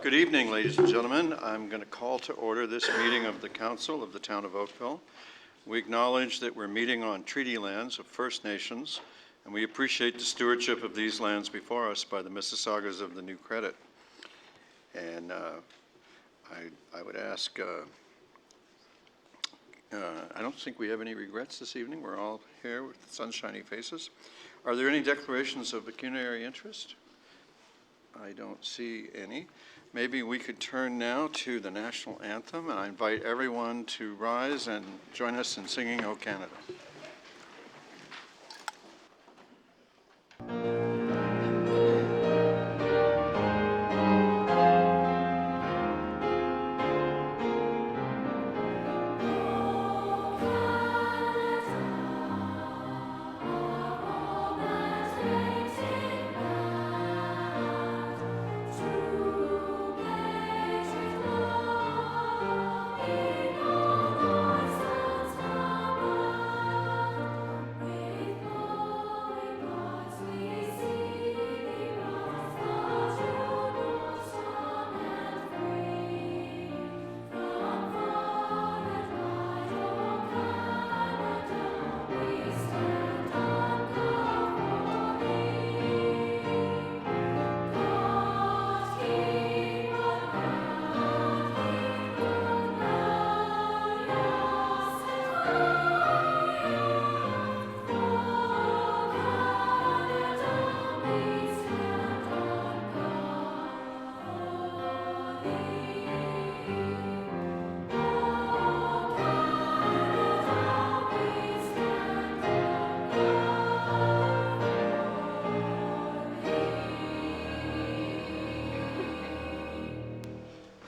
Good evening, ladies and gentlemen. I'm going to call to order this meeting of the Council of the Town of Oakville. We acknowledge that we're meeting on treaty lands of First Nations, and we appreciate the stewardship of these lands before us by the Mississaugas of the New Credit. And I would ask, I don't think we have any regrets this evening. We're all here with sunshiny faces. Are there any declarations of pecuniary interest? I don't see any. Maybe we could turn now to the national anthem, and I invite everyone to rise and join us in singing O Canada.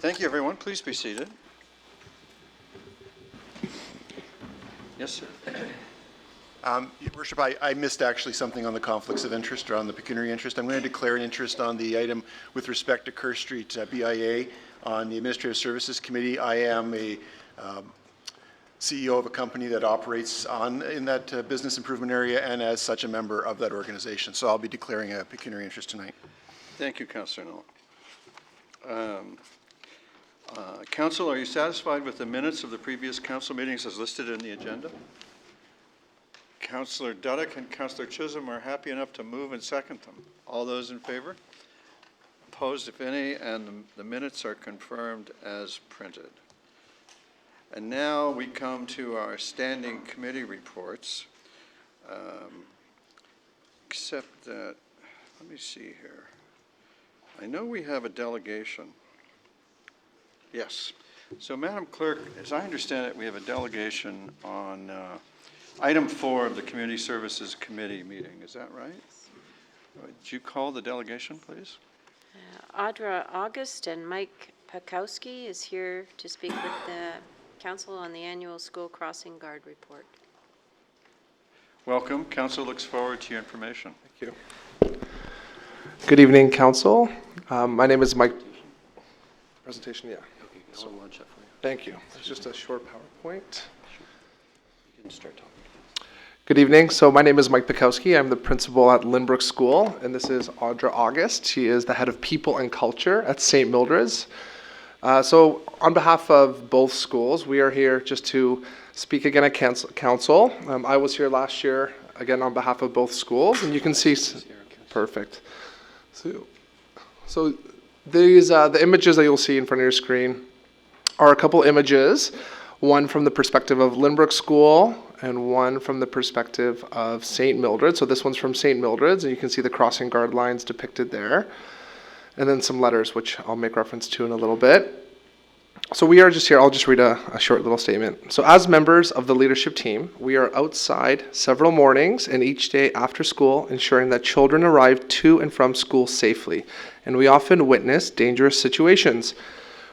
Thank you, everyone. Please be seated. Yes, sir. Your Worship, I missed actually something on the conflicts of interest or on the pecuniary interest. I'm going to declare an interest on the item with respect to Kerr Street BIA on the Administrative Services Committee. I am a CEO of a company that operates in that business improvement area and as such a member of that organization. So I'll be declaring a pecuniary interest tonight. Thank you, Councillor Noel. Council, are you satisfied with the minutes of the previous council meetings as listed in the agenda? Councillor Duddick and Councillor Chisholm are happy enough to move and second them. All those in favor? Opposed, if any, and the minutes are confirmed as printed. And now we come to our standing committee reports. Except that, let me see here. I know we have a delegation. Yes. So, Madam Clerk, as I understand it, we have a delegation on item 4 of the Community Services Committee meeting. Is that right? Would you call the delegation, please? Audra August and Mike Pakowski is here to speak with the Council on the annual School Crossing Guard report. Welcome. Council looks forward to your information. Thank you. Good evening, Council. My name is Mike. Presentation, yeah. So, thank you. It's just a short PowerPoint. You can start talking. Good evening. So my name is Mike Pakowski. I'm the principal at Lynbrook School, and this is Audra August. She is the head of People and Culture at St. Mildred's. So on behalf of both schools, we are here just to speak again at council. I was here last year, again on behalf of both schools, and you can see, perfect. So these, the images that you'll see in front of your screen are a couple images, one from the perspective of Lynbrook School and one from the perspective of St. Mildred. So this one's from St. Mildred's, and you can see the crossing guard lines depicted there. And then some letters, which I'll make reference to in a little bit. So we are just here, I'll just read a short little statement. So as members of the leadership team, we are outside several mornings and each day after school, ensuring that children arrive to and from school safely. And we often witness dangerous situations.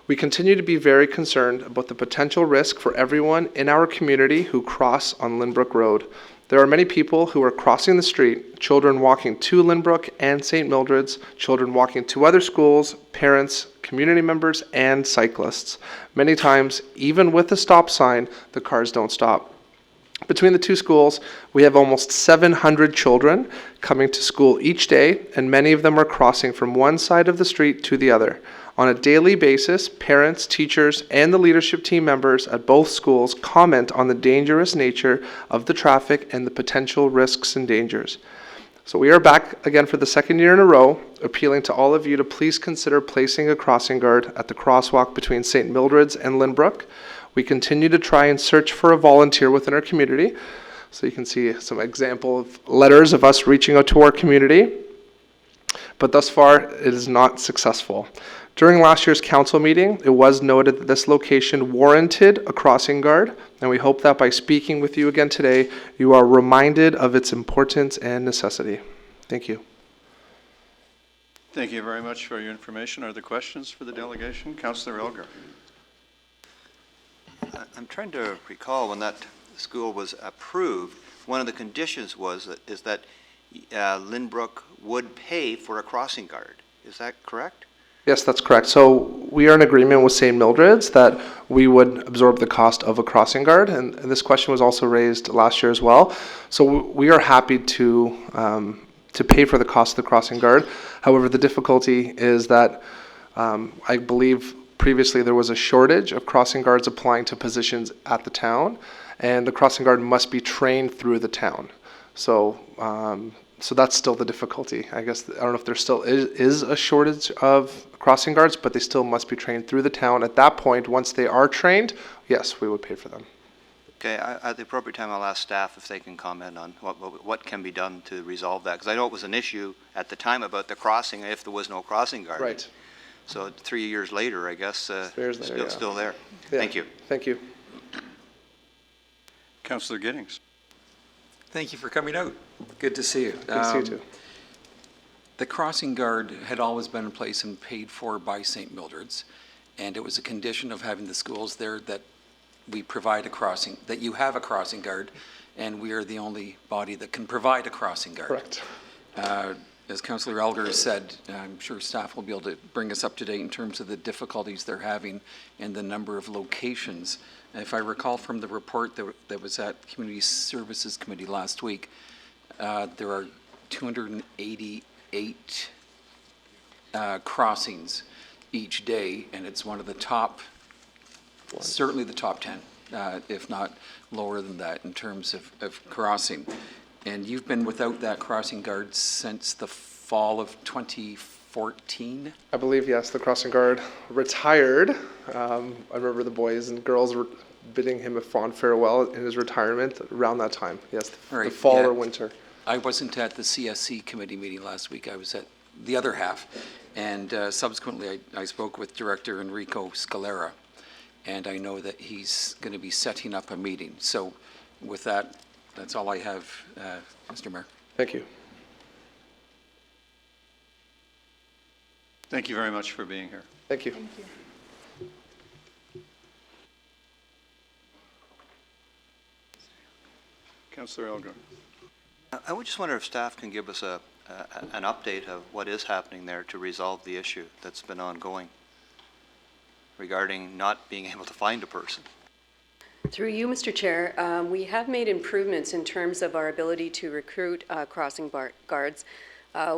We continue to be very concerned about the potential risk for everyone in our community who cross on Lynbrook Road. There are many people who are crossing the street, children walking to Lynbrook and St. Mildred's, children walking to other schools, parents, community members, and cyclists. Many times, even with a stop sign, the cars don't stop. Between the two schools, we have almost 700 children coming to school each day, and many of them are crossing from one side of the street to the other. On a daily basis, parents, teachers, and the leadership team members at both schools comment on the dangerous nature of the traffic and the potential risks and dangers. So we are back again for the second year in a row, appealing to all of you to please consider placing a crossing guard at the crosswalk between St. Mildred's and Lynbrook. We continue to try and search for a volunteer within our community. So you can see some example of letters of us reaching out to our community. But thus far, it is not successful. During last year's council meeting, it was noted that this location warranted a crossing guard, and we hope that by speaking with you again today, you are reminded of its importance and necessity. Thank you. Thank you very much for your information. Are there questions for the delegation? Councillor Elgar. I'm trying to recall when that school was approved, one of the conditions is that Lynbrook would pay for a crossing guard. Is that correct? Yes, that's correct. So we are in agreement with St. Mildred's that we would absorb the cost of a crossing guard, and this question was also raised last year as well. So we are happy to pay for the cost of the crossing guard. However, the difficulty is that I believe previously there was a shortage of crossing guards applying to positions at the town, and the crossing guard must be trained through the town. So so that's still the difficulty. I guess, I don't know if there still is a shortage of crossing guards, but they still must be trained through the town. At that point, once they are trained, yes, we would pay for them. Okay, at the appropriate time, I'll ask staff if they can comment on what can be done to resolve that, because I know it was an issue at the time about the crossing if there was no crossing guard. Right. So 3 years later, I guess, still there. Yeah. Thank you. Thank you. Councillor Giddings. Thank you for coming out. Good to see you. Good to see you too. The crossing guard had always been in place and paid for by St. Mildred's, and it was a condition of having the schools there that we provide a crossing, that you have a crossing guard, and we are the only body that can provide a crossing guard. Correct. As Councillor Elgar said, I'm sure staff will be able to bring us up to date in terms of the difficulties they're having and the number of locations. If I recall from the report that was at Community Services Committee last week, there are 288 crossings each day, and it's one of the top, certainly the top 10, if not lower than that in terms of crossing. And you've been without that crossing guard since the fall of 2014? I believe, yes, the crossing guard retired. I remember the boys and girls were bidding him a fond farewell in his retirement around that time. Yes, the fall or winter. I wasn't at the CSC committee meeting last week. I was at the other half. And subsequently, I spoke with Director Enrico Scalera, and I know that he's going to be setting up a meeting. So with that, that's all I have, Mr. Mayor. Thank you. Thank you very much for being here. Thank you. Thank you. Councillor Elgar. I would just wonder if staff can give us an update of what is happening there to resolve the issue that's been ongoing regarding not being able to find a person. Through you, Mr. Chair, we have made improvements in terms of our ability to recruit crossing guards.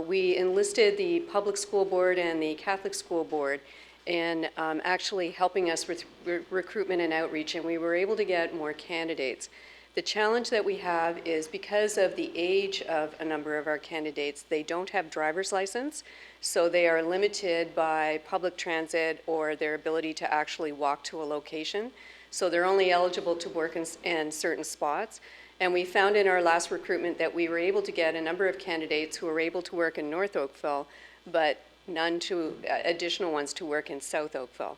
We enlisted the Public School Board and the Catholic School Board in actually helping us with recruitment and outreach, and we were able to get more candidates. The challenge that we have is because of the age of a number of our candidates, they don't have driver's license, so they are limited by public transit or their ability to actually walk to a location. So they're only eligible to work in certain spots. And we found in our last recruitment that we were able to get a number of candidates who were able to work in North Oakville, but none to additional ones to work in South Oakville.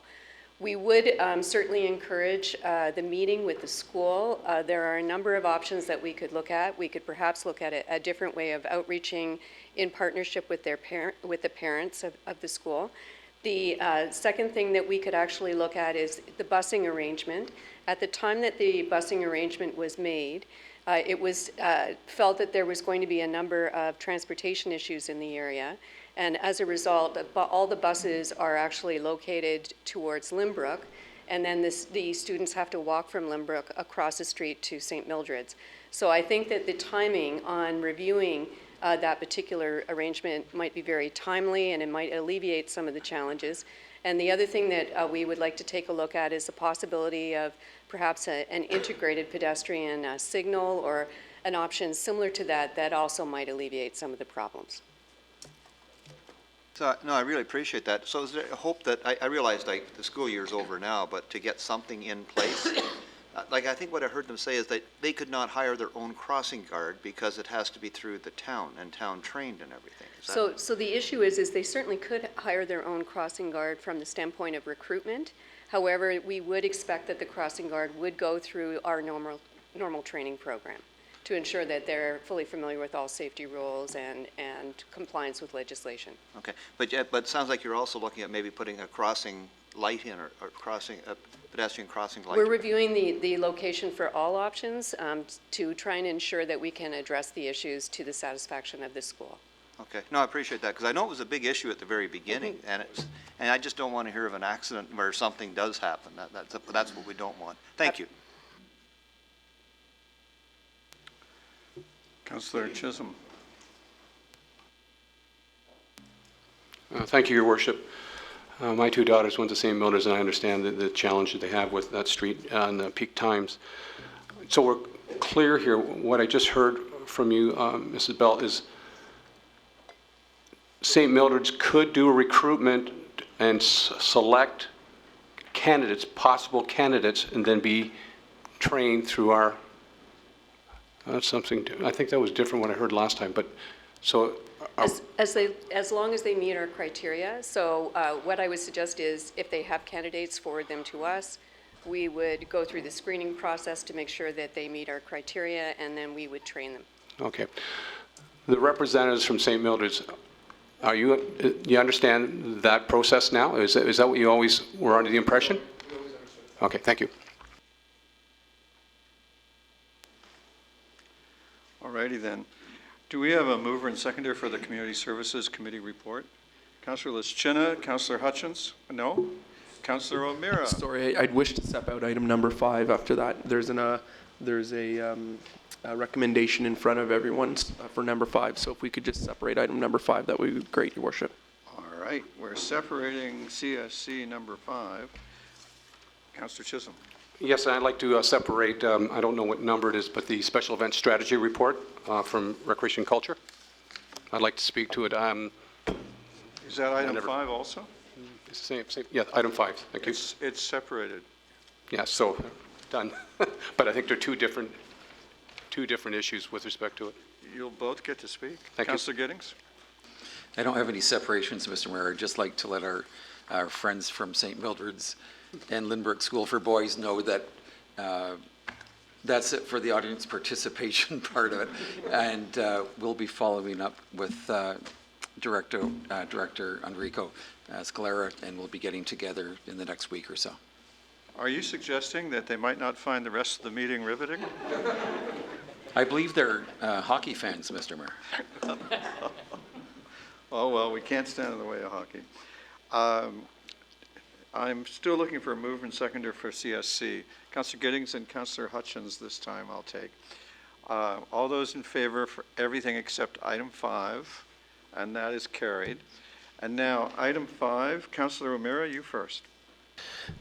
We would certainly encourage the meeting with the school. There are a number of options that we could look at. We could perhaps look at a different way of outreaching in partnership with the parents of the school. The second thing that we could actually look at is the busing arrangement. At the time that the busing arrangement was made, it was felt that there was going to be a number of transportation issues in the area. And as a result, all the buses are actually located towards Lynbrook, and then the students have to walk from Lynbrook across the street to St. Mildred's. So I think that the timing on reviewing that particular arrangement might be very timely and it might alleviate some of the challenges. And the other thing that we would like to take a look at is the possibility of perhaps an integrated pedestrian signal or an option similar to that that also might alleviate some of the problems. So, no, I really appreciate that. So is there a hope that, I realize like the school year's over now, but to get something in place? Like I think what I heard them say is that they could not hire their own crossing guard because it has to be through the town and town trained and everything. Is that- So the issue is they certainly could hire their own crossing guard from the standpoint of recruitment. However, we would expect that the crossing guard would go through our normal training program to ensure that they're fully familiar with all safety rules and compliance with legislation. Okay, but it sounds like you're also looking at maybe putting a crossing light in or crossing, a pedestrian crossing light. We're reviewing the location for all options to try and ensure that we can address the issues to the satisfaction of the school. Okay, no, I appreciate that, because I know it was a big issue at the very beginning, and I just don't want to hear of an accident where something does happen. That's what we don't want. Thank you. Councillor Chisholm. Thank you, Your Worship. My two daughters went to St. Mildred's, and I understand the challenge that they have with that street in the peak times. So we're clear here. What I just heard from you, Mrs. Bell, is St. Mildred's could do a recruitment and select candidates, possible candidates, and then be trained through our. That's something. I think that was different what I heard last time. But so. As long as they meet our criteria. So what I would suggest is if they have candidates, forward them to us. We would go through the screening process to make sure that they meet our criteria, and then we would train them. Okay. The representatives from St. Mildred's, you understand that process now? Is that what you always were under the impression? Okay, thank you. All righty then. Do we have a mover and seconder for the Community Services Committee report? Councillor Lischina, Councillor Hutchins? No? Councillor O'Meara? Sorry, I'd wish to step out item number 5 after that. There's a recommendation in front of everyone for number 5. So if we could just separate item number 5, that would be great, Your Worship. All right, we're separating CSC number 5. Councillor Chisholm. Yes, I'd like to separate, I don't know what number it is, but the Special Event Strategy Report from Recreation and Culture. I'd like to speak to it. Is that item 5 also? It's the same, yeah, item 5, thank you. It's separated. Yeah, so, done. But I think they're two different issues with respect to it. You'll both get to speak. Thank you. Councillor Giddings? I don't have any separations, Mr. Mayor. I'd just like to let our friends from St. Mildred's and Lindbergh School for Boys know that that's it for the audience participation part of it. And we'll be following up with Director Enrico Scalera, and we'll be getting together in the next week or so. Are you suggesting that they might not find the rest of the meeting riveting? I believe they're hockey fans, Mr. Mayor. Oh, well, we can't stand in the way of hockey. I'm still looking for a mover and seconder for CSC. Councillor Giddings and Councillor Hutchins this time I'll take. All those in favor for everything except item 5, and that is carried. And now, item 5, Councillor O'Meara, you first.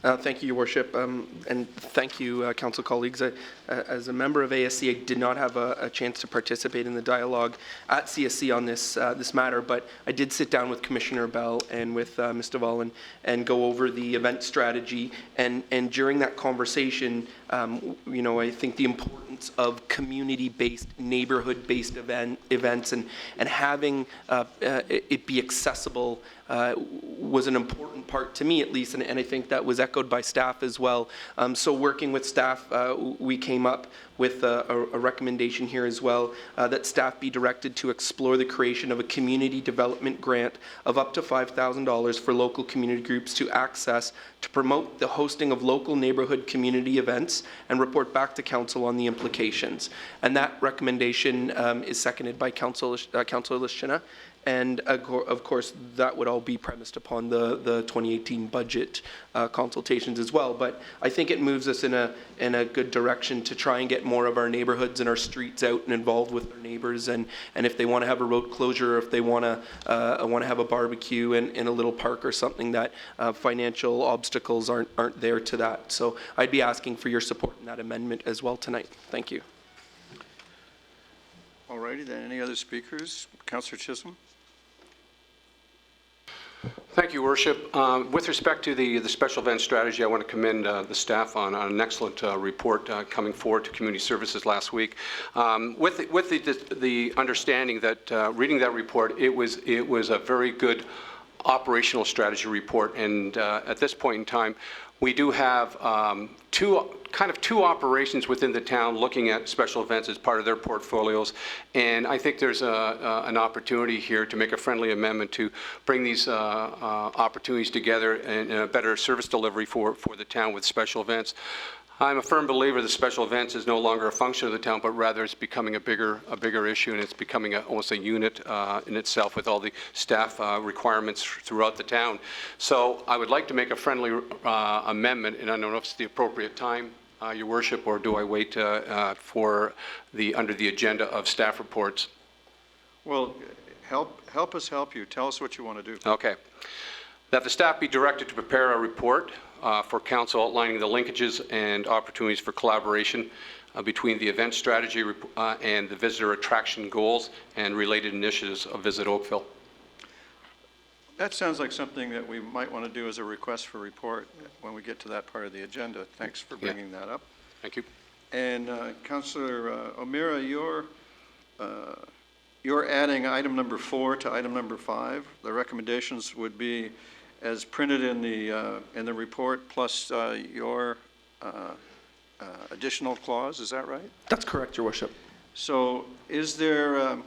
Thank you, Your Worship, and thank you, Council colleagues. As a member of ASC, I did not have a chance to participate in the dialogue at CSC on this matter, but I did sit down with Commissioner Bell and with Ms. Duvall and go over the event strategy. And during that conversation, I think the importance of community-based, neighborhood-based events and having it be accessible was an important part to me, at least, and I think that was echoed by staff as well. So working with staff, we came up with a recommendation here as well, that staff be directed to explore the creation of a community development grant of up to $5,000 for local community groups to access to promote the hosting of local neighborhood community events and report back to Council on the implications. And that recommendation is seconded by Councillor Lischina. And of course, that would all be premised upon the 2018 budget consultations as well. But I think it moves us in a good direction to try and get more of our neighborhoods and our streets out and involved with their neighbors. And if they want to have a road closure, or if they want to have a barbecue in a little park or something, that financial obstacles aren't there to that. So I'd be asking for your support in that amendment as well tonight. Thank you. All righty, then, any other speakers? Councillor Chisholm? Thank you, Worship. With respect to the special event strategy, I want to commend the staff on an excellent report coming forward to Community Services last week. With the understanding that reading that report, it was a very good operational strategy report, and at this point in time, we do have two operations within the town looking at special events as part of their portfolios, and I think there's an opportunity here to make a friendly amendment to bring these opportunities together and a better service delivery for the town with special events. I'm a firm believer that special events is no longer a function of the town, but rather it's becoming a bigger issue, and it's becoming almost a unit in itself with all the staff requirements throughout the town. So I would like to make a friendly amendment, and I don't know if it's the appropriate time, Your Worship, or do I wait for under the agenda of staff reports? Well, help us help you. Tell us what you want to do. Okay. That the staff be directed to prepare a report for council outlining the linkages and opportunities for collaboration between the event strategy and the visitor attraction goals and related initiatives of Visit Oakville. That sounds like something that we might want to do as a request for report when we get to that part of the agenda. Thanks for bringing that up. Thank you. And Councillor O'Meara, you're adding item number 4 to item number 5. The recommendations would be as printed in the report, plus your additional clause. Is that right? That's correct, Your Worship. So, is there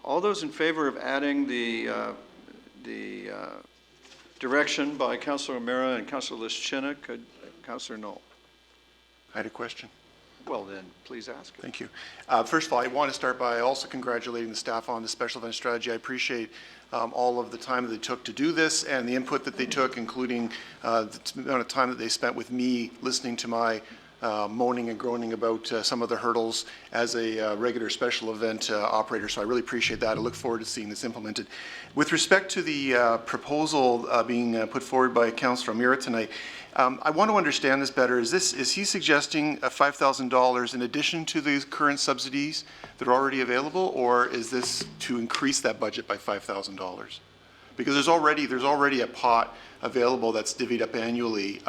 all those in favor of adding the direction by Councillor O'Meara and Councillor Lischina? Could Councillor Knoll? I had a question. Well, then, please ask it. Thank you. First of all, I want to start by also congratulating the staff on the special event strategy. I appreciate all of the time that they took to do this and the input that they took, including the amount of time that they spent with me listening to my moaning and groaning about some of the hurdles as a regular special event operator. So I really appreciate that. I look forward to seeing this implemented. With respect to the proposal being put forward by Councillor O'Meara tonight, I want to understand this better. Is he suggesting $5,000 in addition to the current subsidies that are already available, or is this to increase that budget by $5,000? Because there's already a pot available that's divvied up annually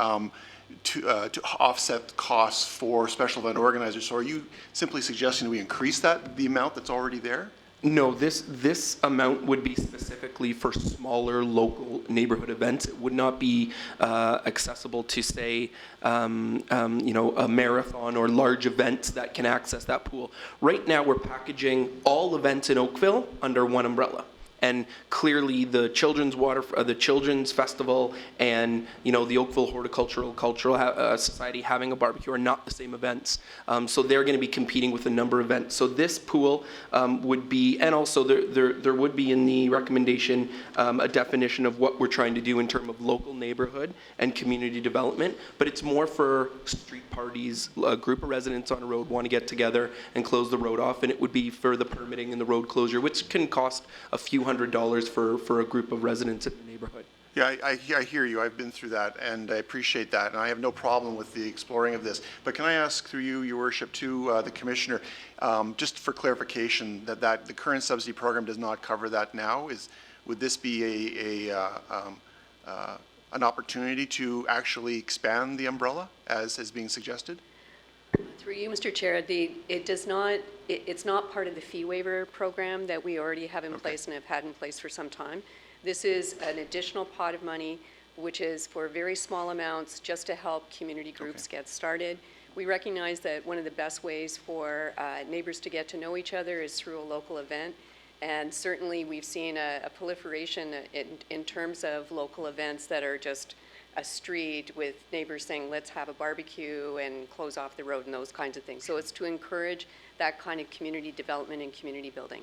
to offset costs for special event organizers. So are you simply suggesting we increase the amount that's already there? No, this amount would be specifically for smaller local neighborhood events. It would not be accessible to, say, a marathon or large events that can access that pool. Right now, we're packaging all events in Oakville under one umbrella. And clearly, the Children's Festival and the Oakville Horticultural Society having a barbecue are not the same events. So they're going to be competing with a number of events. So this pool would be, and also there would be in the recommendation a definition of what we're trying to do in terms of local neighborhood and community development. But it's more for street parties. A group of residents on a road want to get together and close the road off, and it would be for the permitting and the road closure, which can cost a few $100 for a group of residents in the neighborhood. Yeah, I hear you. I've been through that, and I appreciate that, and I have no problem with the exploring of this. But can I ask through you, Your Worship, to the Commissioner, just for clarification, that the current subsidy program does not cover that now? Would this be an opportunity to actually expand the umbrella, as is being suggested? Through you, Mr. Chair, it's not part of the fee waiver program that we already have in place and have had in place for some time. This is an additional pot of money, which is for very small amounts just to help community groups get started. We recognize that one of the best ways for neighbors to get to know each other is through a local event. And certainly we've seen a proliferation in terms of local events that are just a street with neighbors saying, let's have a barbecue and close off the road and those kinds of things. So it's to encourage that kind of community development and community building.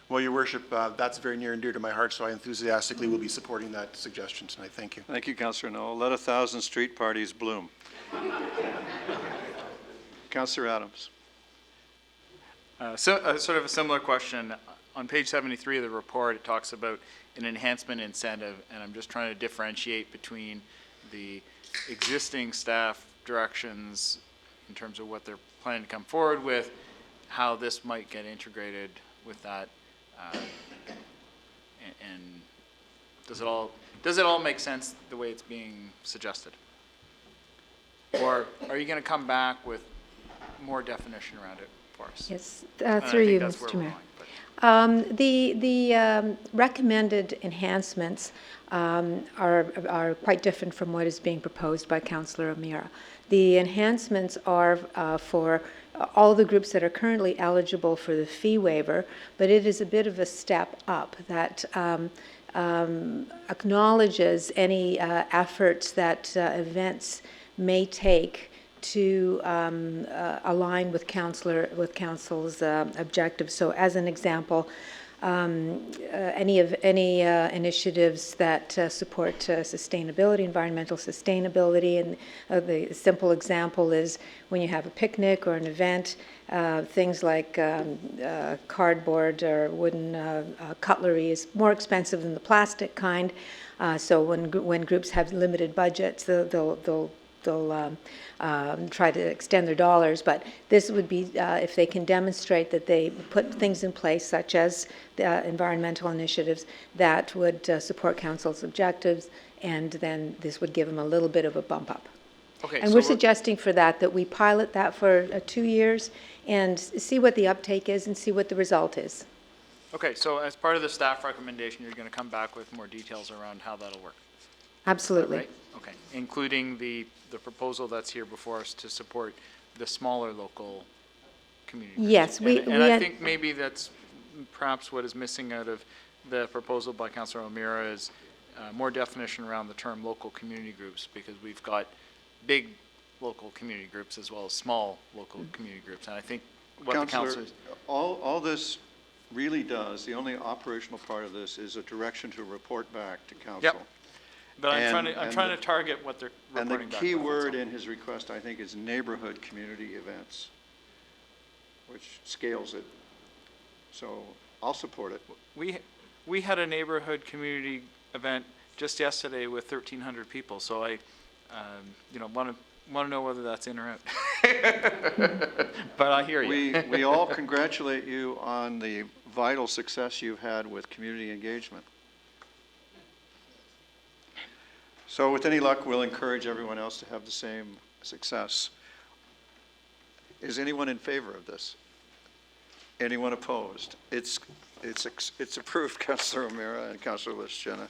Well, Your Worship, that's very near and dear to my heart, so I enthusiastically will be supporting that suggestion tonight. Thank you. Thank you, Councillor Noel. Let 1,000 street parties bloom. Councillor Adams. Sort of a similar question. On page 73 of the report, it talks about an enhancement incentive, and I'm just trying to differentiate between the existing staff directions in terms of what they're planning to come forward with, how this might get integrated with that, and does it all make sense the way it's being suggested? Or are you going to come back with more definition around it for us? Yes, And I through think you, that's where Mr. we're Mayor. going, but- The recommended enhancements are quite different from what is being proposed by Councillor O'Meara. The enhancements are for all the groups that are currently eligible for the fee waiver, but it is a bit of a step up that acknowledges any efforts that events may take to align with council's objectives. So, as an example, any initiatives that support sustainability, environmental sustainability, and the simple example is when you have a picnic or an event, things like cardboard or wooden cutlery is more expensive than the plastic kind. So when groups have limited budgets, they'll try to extend their dollars, but this would be if they can demonstrate that they put things in place such as the environmental initiatives that would support council's objectives, and then this would give them a little bit of a bump up. Okay, And so we're suggesting for that we pilot that for 2 years and see what the uptake is and see what the result is. Okay, so as part of the staff recommendation, you're going to come back with more details around how that'll work, Absolutely. right? Okay, including the proposal that's here before us to support the smaller local communities. Yes, And I think maybe that's perhaps what is missing out of the proposal by Councillor O'Meara is more definition around the term local community groups, because we've got big local community groups as well as small local community groups. And I think what the Councillor, councillors, all this really does, the only operational part of this is a direction to report back to council. but I'm and trying to target what they're And the reporting back. key on, that's word all. in his request, I think, is neighborhood community events, which scales it. So I'll support it. We had a neighborhood community event just yesterday with 1,300 people, so I, want to know whether that's in or out. But I hear you. We all congratulate you on the vital success you've had with community engagement. So with any luck, we'll encourage everyone else to have the same success. Is anyone in favor of this? Anyone opposed? It's approved, Councillor O'Meara and Councillor Lischena.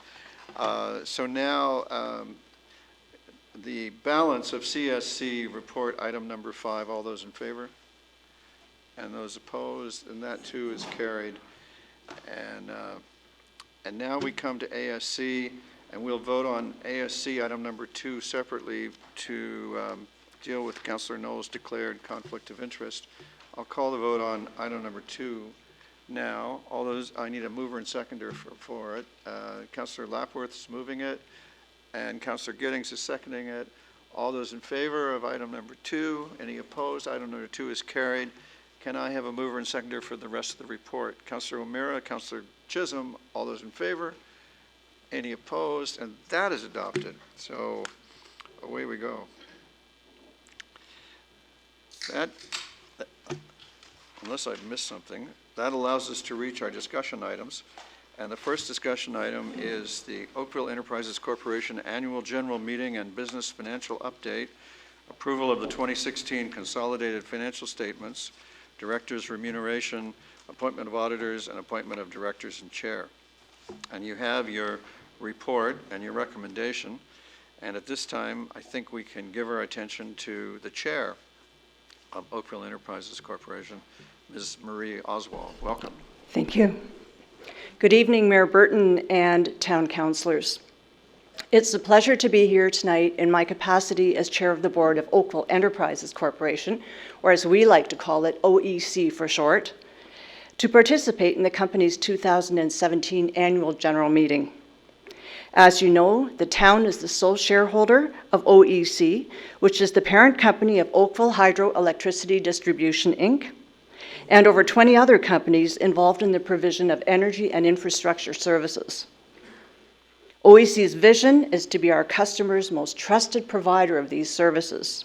So now, the balance of CSC report, item number 5, all those in favor? And those opposed, and that too is carried. And now we come to ASC, and we'll vote on ASC item number 2 separately to deal with Councillor Noel's declared conflict of interest. I'll call the vote on item number 2 now. All those, I need a mover and seconder for it. Councillor Lapworth is moving it, and Councillor Giddings is seconding it. All those in favor of item number 2? Any opposed? Item number 2 is carried. Can I have a mover and seconder for the rest of the report? Councillor O'Meara, Councillor Chisholm, all those in favor? Any opposed? And that is adopted. So away we go. That, unless I've missed something, that allows us to reach our discussion items. And the first discussion item is the Oakville Enterprises Corporation Annual General Meeting and Business Financial Update, approval of the 2016 consolidated financial statements, directors' remuneration, appointment of auditors, and appointment of directors and chair. And you have your report and your recommendation. And at this time, I think we can give our attention to the chair of Oakville Enterprises Corporation, Ms. Marie Oswald. Welcome. Thank you. Good evening, Mayor Burton and town councillors. It's a pleasure to be here tonight in my capacity as chair of the board of Oakville Enterprises Corporation, or as we like to call it, OEC for short, to participate in the company's 2017 annual general meeting. As you know, the town is the sole shareholder of OEC, which is the parent company of Oakville Hydroelectricity Distribution, Inc., and over 20 other companies involved in the provision of energy and infrastructure services. OEC's vision is to be our customers' most trusted provider of these services.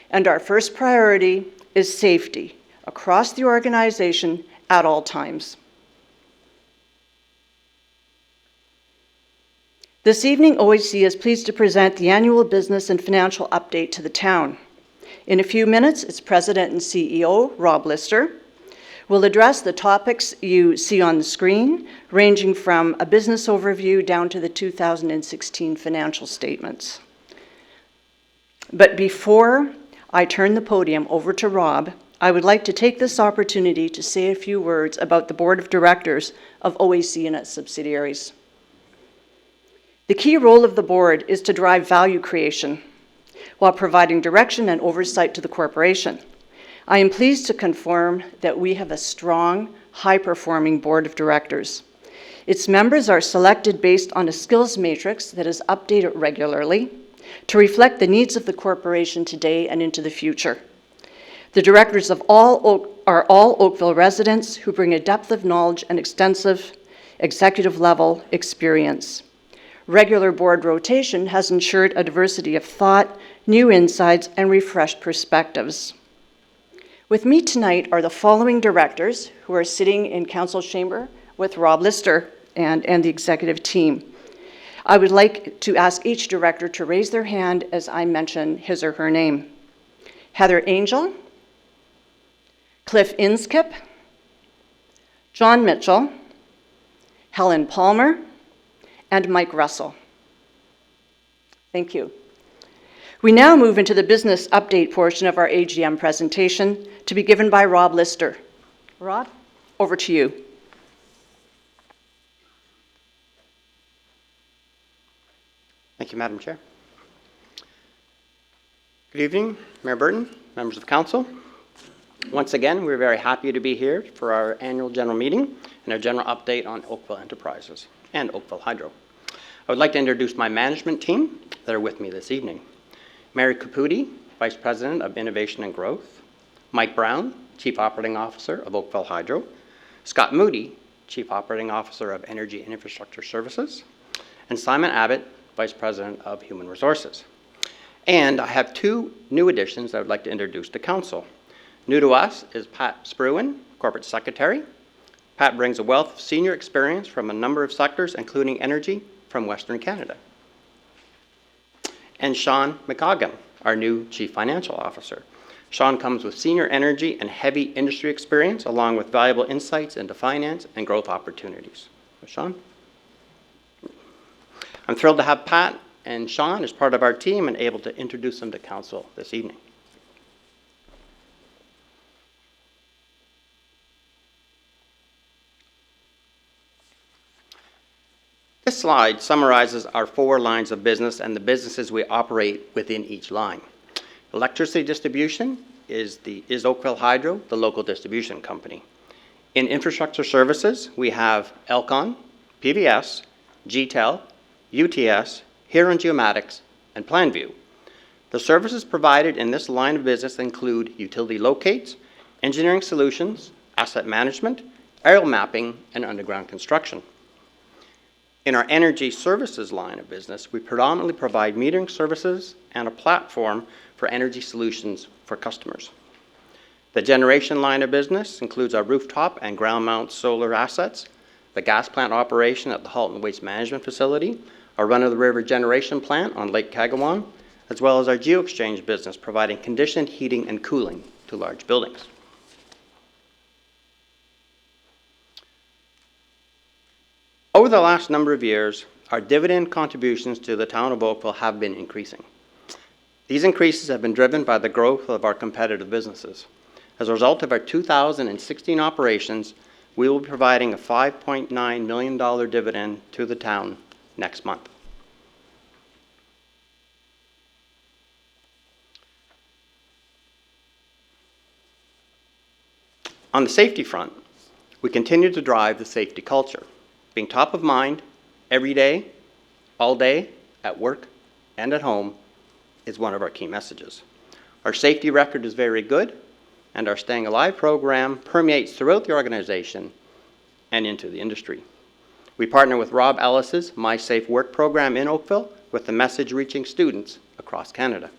And our first priority is safety across the organization at all times. This evening, OEC is pleased to present the annual business and financial update to the town. In a few minutes, its President and CEO, Rob Lister, will address the topics you see on the screen, ranging from a business overview down to the 2016 financial statements. But before I turn the podium over to Rob, I would like to take this opportunity to say a few words about the Board of Directors of OEC and its subsidiaries. The key role of the board is to drive value creation while providing direction and oversight to the corporation. I am pleased to confirm that we have a strong, high-performing board of directors. Its members are selected based on a skills matrix that is updated regularly to reflect the needs of the corporation today and into the future. The directors are all Oakville residents who bring a depth of knowledge and extensive executive-level experience. Regular board rotation has ensured a diversity of thought, new insights, and refreshed perspectives. With me tonight are the following directors who are sitting in council chamber with Rob Lister and the executive team. I would like to ask each director to raise their hand as I mention his or her name. Heather Angel, Cliff Inskip, John Mitchell, Helen Palmer, and Mike Russell. Thank you. We now move into the business update portion of our AGM presentation to be given by Rob Lister. Rob, over to you. Thank you, Madam Chair. Good evening, Mayor Burton, members of council. Once again, we're very happy to be here for our annual general meeting and our general update on Oakville Enterprises and Oakville Hydro. I would like to introduce my management team that are with me this evening. Mary Caputi, Vice President of Innovation and Growth. Mike Brown, Chief Operating Officer of Oakville Hydro. Scott Moody, Chief Operating Officer of Energy and Infrastructure Services. And Simon Abbott, Vice President of Human Resources. And I have two new additions I would like to introduce to council. New to us is Pat Spruan, Corporate Secretary. Pat brings a wealth of senior experience from a number of sectors, including energy from Western Canada. And Sean McCoggin, our new Chief Financial Officer. Sean comes with senior energy and heavy industry experience, along with valuable insights into finance and growth opportunities. So Sean? I'm thrilled to have Pat and Sean as part of our team and able to introduce them to council this evening. This slide summarizes our 4 lines of business and the businesses we operate within each line. Electricity distribution is Oakville Hydro, the local distribution company. In infrastructure services, we have Elcon, PVS, GTEL, UTS, Huron Geomatics, and PlanView. The services provided in this line of business include utility locates, engineering solutions, asset management, aerial mapping, and underground construction. In our energy services line of business, we predominantly provide metering services and a platform for energy solutions for customers. The generation line of business includes our rooftop and ground mount solar assets, the gas plant operation at the Halton Waste Management Facility, our run-of-the-river generation plant on Lake Kagawan, as well as our GeoExchange business providing conditioned heating and cooling to large buildings. Over the last number of years, our dividend contributions to the town of Oakville have been increasing. These increases have been driven by the growth of our competitive businesses. As a result of our 2016 operations, we will be providing a $5.9 million dividend to the town next month. On the safety front, We continue to drive the safety culture. Being top of mind every day, all day, at work and at home is one of our key messages. Our safety record is very good, and our Staying Alive program permeates throughout the organization and into the industry. We partner with Rob Ellis's My Safe Work program in Oakville, with the message reaching students across Canada.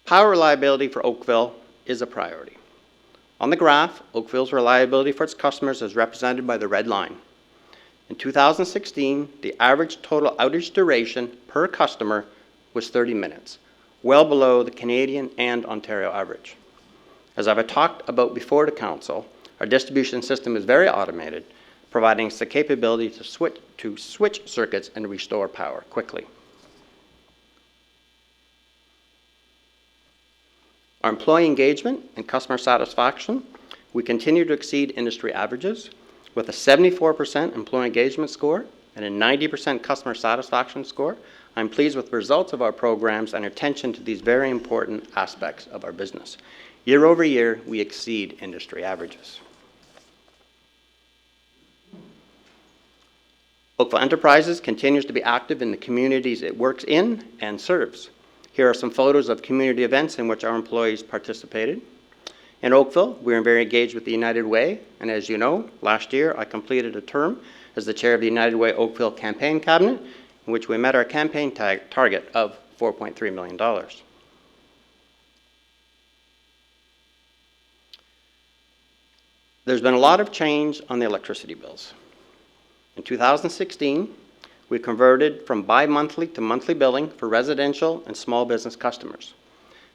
Power reliability for Oakville is a priority. On the graph, Oakville's reliability for its customers is represented by the red line. In 2016, the average total outage duration per customer was 30 minutes, well below the Canadian and Ontario average. As I've talked about before to Council, our distribution system is very automated, providing us the capability to switch circuits and restore power quickly. Our employee engagement and customer satisfaction, we continue to exceed industry averages with a 74% employee engagement score and a 90% customer satisfaction score. I'm pleased with the results of our programs and attention to these very important aspects of our business. Year over year, we exceed industry averages. Oakville Enterprises continues to be active in the communities it works in and serves. Here are some photos of community events in which our employees participated. In Oakville, we are very engaged with the United Way, and as you know, last year I completed a term as the chair of the United Way Oakville Campaign Cabinet, in which we met our campaign target of $4.3 million. There's been a lot of change on the electricity bills. In 2016, we converted from bi-monthly to monthly billing for residential and small business customers.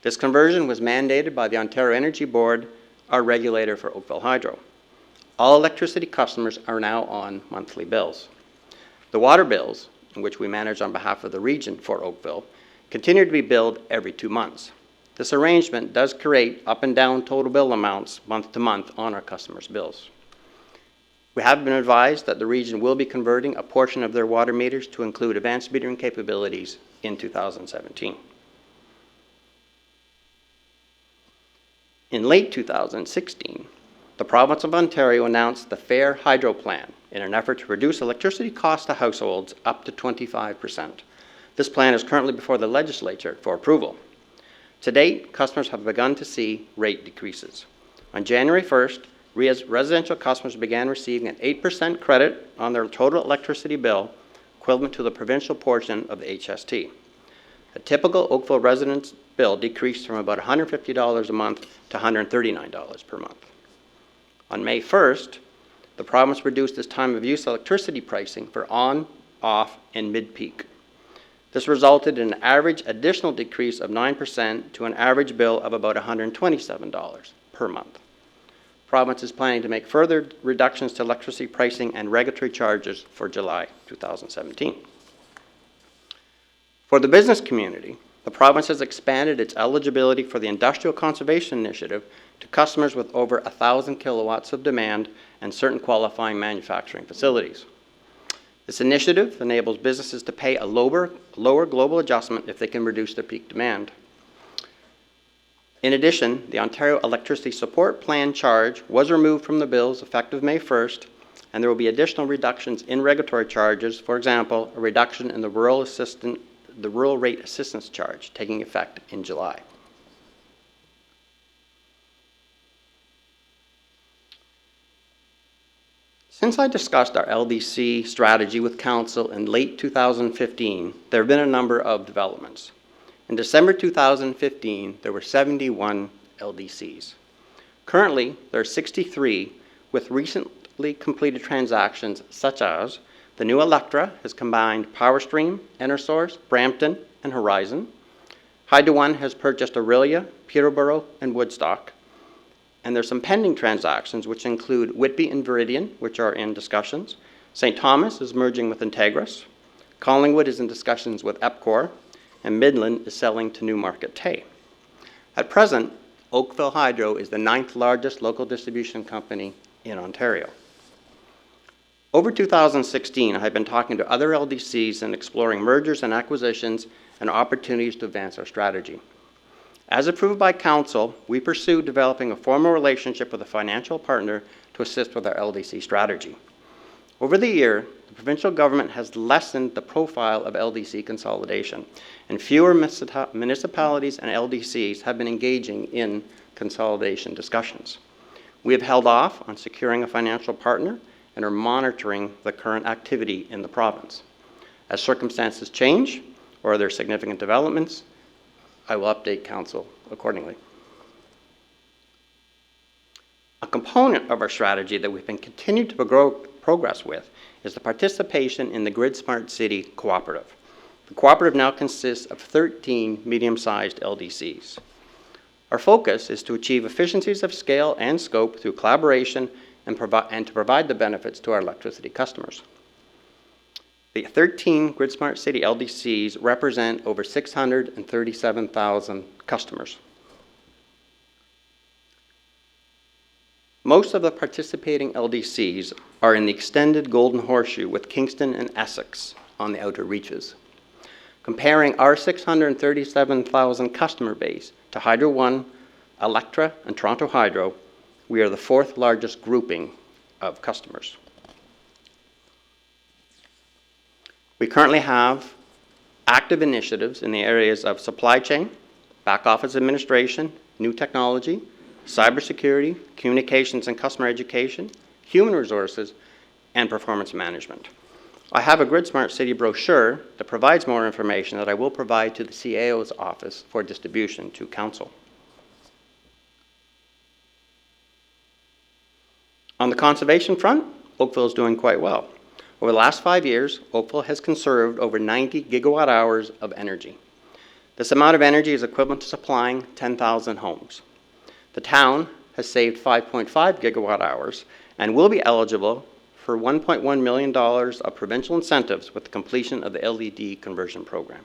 This conversion was mandated by the Ontario Energy Board, our regulator for Oakville Hydro. All electricity customers are now on monthly bills. The water bills, in which we manage on behalf of the region for Oakville, continue to be billed every 2 months. This arrangement does create up and down total bill amounts month to month on our customers' bills. We have been advised that the region will be converting a portion of their water meters to include advanced metering capabilities in 2017. In late 2016, the province of Ontario announced the Fair Hydro Plan in an effort to reduce electricity costs to households up to 25%. This plan is currently before the legislature for approval. To date, customers have begun to see rate decreases. On January 1st, residential customers began receiving an 8% credit on their total electricity bill, equivalent to the provincial portion of the HST. A typical Oakville resident's bill decreased from about $150 a month to $139 per month. On May 1st, the province reduced its time of use electricity pricing for on, off, and mid-peak. This resulted in an average additional decrease of 9% to an average bill of about $127 per month. The province is planning to make further reductions to electricity pricing and regulatory charges for July 2017. For the business community, the province has expanded its eligibility for the Industrial Conservation Initiative to customers with over 1,000 kilowatts of demand and certain qualifying manufacturing facilities. This initiative enables businesses to pay a lower global adjustment if they can reduce their peak demand. In addition, the Ontario Electricity Support Plan charge was removed from the bills effective May 1st, and there will be additional reductions in regulatory charges, for example, a reduction in the rural rate assistance charge taking effect in July. Since I discussed our LDC strategy with Council in late 2015, there have been a number of developments. In December 2015, there were 71 LDCs. Currently, there are 63 with recently completed transactions such as the new Electra has combined PowerStream, EnerSource, Brampton, and Horizon. Hydro One has purchased Aurelia, Peterborough, and Woodstock. And there's some pending transactions which include Whitby and Viridian, which are in discussions. St. Thomas is merging with Integris. Collingwood is in discussions with EPCOR, and Midland is selling to Newmarket Tay. At present, Oakville Hydro is the 9th largest local distribution company in Ontario. Over 2016, I have been talking to other LDCs and exploring mergers and acquisitions and opportunities to advance our strategy. As approved by Council, we pursue developing a formal relationship with a financial partner to assist with our LDC strategy. Over the year, the provincial government has lessened the profile of LDC consolidation, and fewer municipalities and LDCs have been engaging in consolidation discussions. We have held off on securing a financial partner and are monitoring the current activity in the province. As circumstances change or there are significant developments, I will update Council accordingly. A component of our strategy that we've been continuing to progress with is the participation in the Grid Smart City Cooperative. The cooperative now consists of 13 medium-sized LDCs. Our focus is to achieve efficiencies of scale and scope through collaboration and to provide the benefits to our electricity customers. The 13 Grid Smart City LDCs represent over 637,000 customers. Most of the participating LDCs are in the extended Golden Horseshoe with Kingston and Essex on the outer reaches. Comparing our 637,000 customer base to Hydro One, Electra, and Toronto Hydro, we are the fourth largest grouping of customers. We currently have active initiatives in the areas of supply chain, back office administration, new technology, cybersecurity, communications and customer education, human resources, and performance management. I have a Grid Smart City brochure that provides more information that I will provide to the CAO's office for distribution to Council. On the conservation front, Oakville is doing quite well. Over the last 5 years, Oakville has conserved over 90 gigawatt hours of energy. This amount of energy is equivalent to supplying 10,000 homes. The town has saved 5.5 gigawatt hours and will be eligible for $1.1 million of provincial incentives with the completion of the LED conversion program.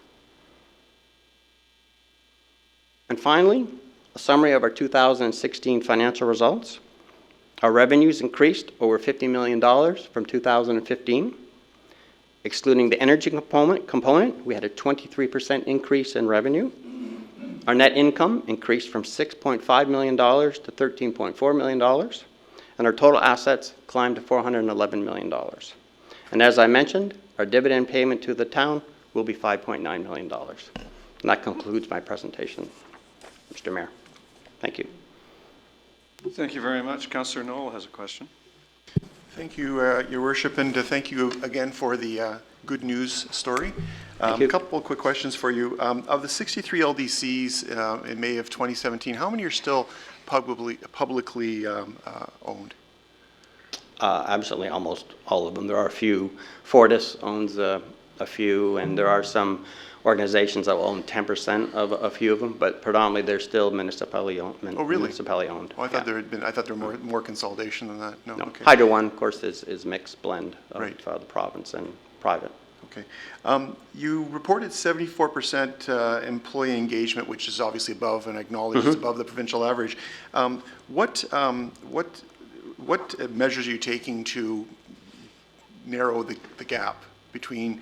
And finally, a summary of our 2016 financial results. Our revenues increased over $50 million from 2015. Excluding the energy component, we had a 23% increase in revenue. Our net income increased from $6.5 million to $13.4 million, and our total assets climbed to $411 million. And as I mentioned, our dividend payment to the town will be $5.9 million. And that concludes my presentation, Mr. Mayor. Thank you. Thank you very much. Councillor Knoll has a question. Thank you, Your Worship, and thank you again for the good news story. A couple of quick questions for you. Of the 63 LDCs in May of 2017, how many are still publicly owned? Absolutely, almost all of them. There are a few. Fortis owns a few, and there are some organizations that will own 10% of a few of them, but predominantly they're still municipally owned. Oh, really? Municipally owned. Oh, I thought there had been. I thought there were more consolidation than that. No. Okay. Hydro One, of course, is mixed blend of right. The province and private. Okay. You reported 74% employee engagement, which is obviously above and acknowledged above the provincial average. What measures are you taking to narrow the gap between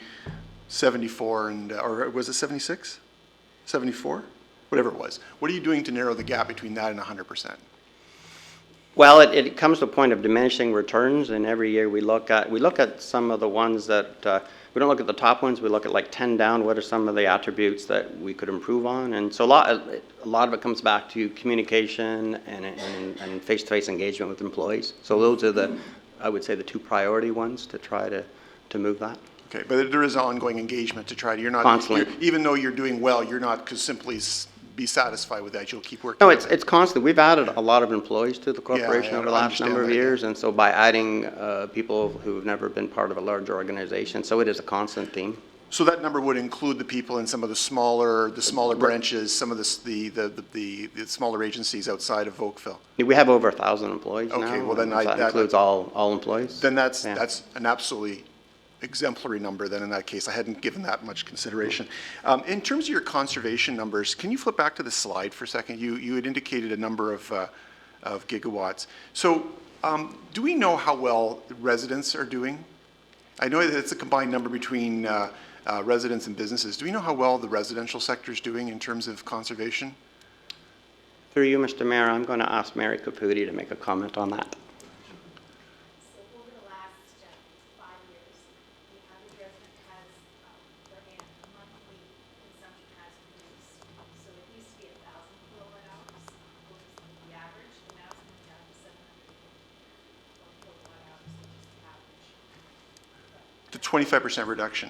74 and, or was it 76? 74? Whatever it was. What are you doing to narrow the gap between that and 100%? Well, it comes to a point of diminishing returns, and every year we look at some of the ones that, we don't look at the top ones, we look at like 10 down, what are some of the attributes that we could improve on, and so a lot of it comes back to communication and face-to-face engagement with employees. So those are I would say the two priority ones to try to move that. Okay, but there is ongoing engagement to try to, you're not, constantly. Even though you're doing well, you're not simply be satisfied with that, you'll keep working. No, it's constant. We've added a lot of employees to the corporation over the last number of years, and so by adding people who've never been part of a larger organization, so it is a constant theme. So that number would include the people in some of the smaller branches, some of the smaller agencies outside of Oakville. We have over 1,000 employees now. Okay, well then that includes all employees. Then that's an absolutely exemplary number then in that case. I hadn't given that much consideration. In terms of your conservation numbers, can you flip back to the slide for a second? You had indicated a number of gigawatts. So do we know how well residents are doing? I know that it's a combined number between residents and businesses. Do we know how well the residential sector is doing in terms of conservation? Through you, Mr. Mayor, I'm going to ask Mary Caputi to make a comment on that. So over the last 5 years, the average resident has, their monthly consumption has reduced. So it used to be 1,000 kilowatt hours, was the average, and now it's moved down to 700 kilowatt hours, which is the average. The 25% reduction.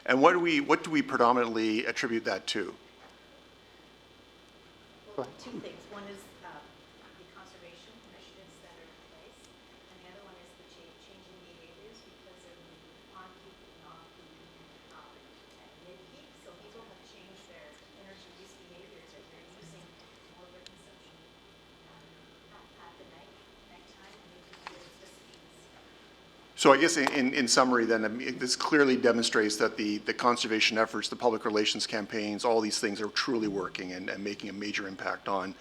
And what do we predominantly attribute that to? Well, two things. One is the conservation initiatives that are in place, and the other one is the changing behaviors because of the on-peak and off-peak at mid-peak. So people have changed their energy use behaviors, and they're using more of their consumption at the nighttime, and they do electricity. So I guess in summary then, I mean, this clearly demonstrates that the conservation efforts, the public relations campaigns, all these things are truly working and making a major impact on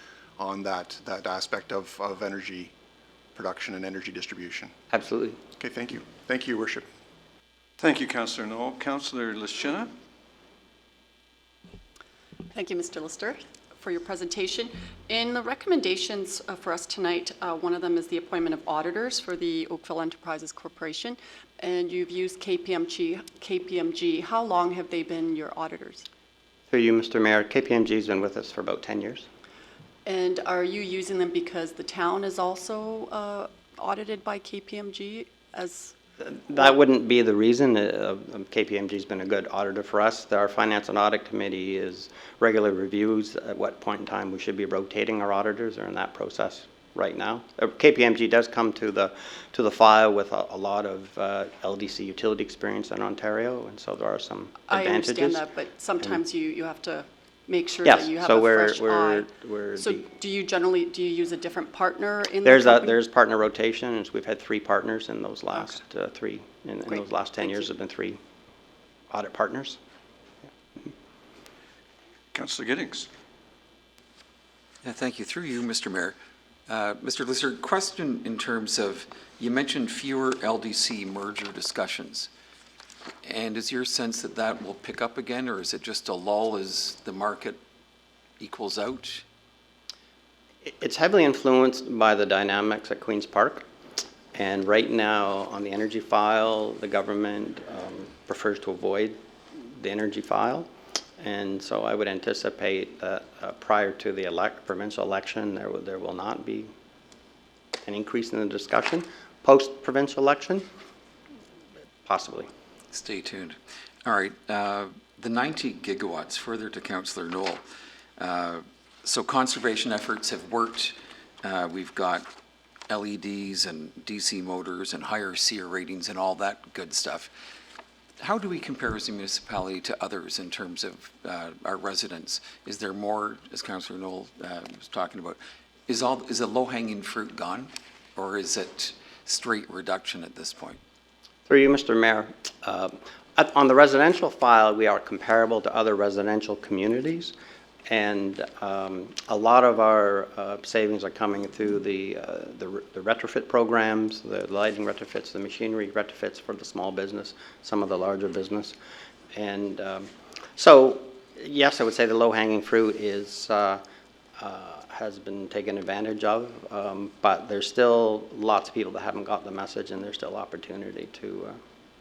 that aspect of energy production and energy distribution. Absolutely. Okay, thank you. Thank you, Your Worship. Thank you, Councillor Knoll. Councillor Lischina? Thank you, Mr. Lister, for your presentation. In the recommendations for us tonight, one of them is the appointment of auditors for the Oakville Enterprises Corporation, and you've used KPMG. How long have they been your auditors? Through you, Mr. Mayor, KPMG's been with us for about 10 years. And are you using them because the town is also audited by KPMG as? That wouldn't be the reason. KPMG's been a good auditor for us. Our Finance and Audit Committee is regular reviews at what point in time we should be rotating our auditors. They're in that process right now. KPMG does come to the file with a lot of LDC utility experience in Ontario, and so there are some advantages. I understand that, but sometimes you have to make sure yes, that you have so a fresh eye. So do you use a different partner in the company? There's partner rotation, and we've had 3 partners in those last in those last 10 years. Have been 3 audit partners. Councillor Giddings? Yeah, thank you. Through you, Mr. Mayor. Mr. Lister, question in terms of, you mentioned fewer LDC merger discussions. And is your sense that that will pick up again, or is it just a lull as the market equals out? It's heavily influenced by the dynamics at Queen's Park. And right now, on the energy file, the government prefers to avoid the energy file. And so I would anticipate that prior to the provincial election, there will not be an increase in the discussion. Post-provincial election, possibly. Stay tuned. All right. The 90 gigawatts, further to Councillor Knoll. So conservation efforts have worked. We've got LEDs and DC motors and higher SEER ratings and all that good stuff. How do we compare as a municipality to others in terms of our residents? Is there more, as Councillor Knoll was talking about, is the low-hanging fruit gone, or is it straight reduction at this point? Through you, Mr. Mayor, on the residential file, we are comparable to other residential communities, and a lot of our savings are coming through the retrofit programs, the lighting retrofits, the machinery retrofits for the small business, some of the larger business. And so, yes, I would say the low-hanging fruit has been taken advantage of, but there's still lots of people that haven't got the message, and there's still opportunity to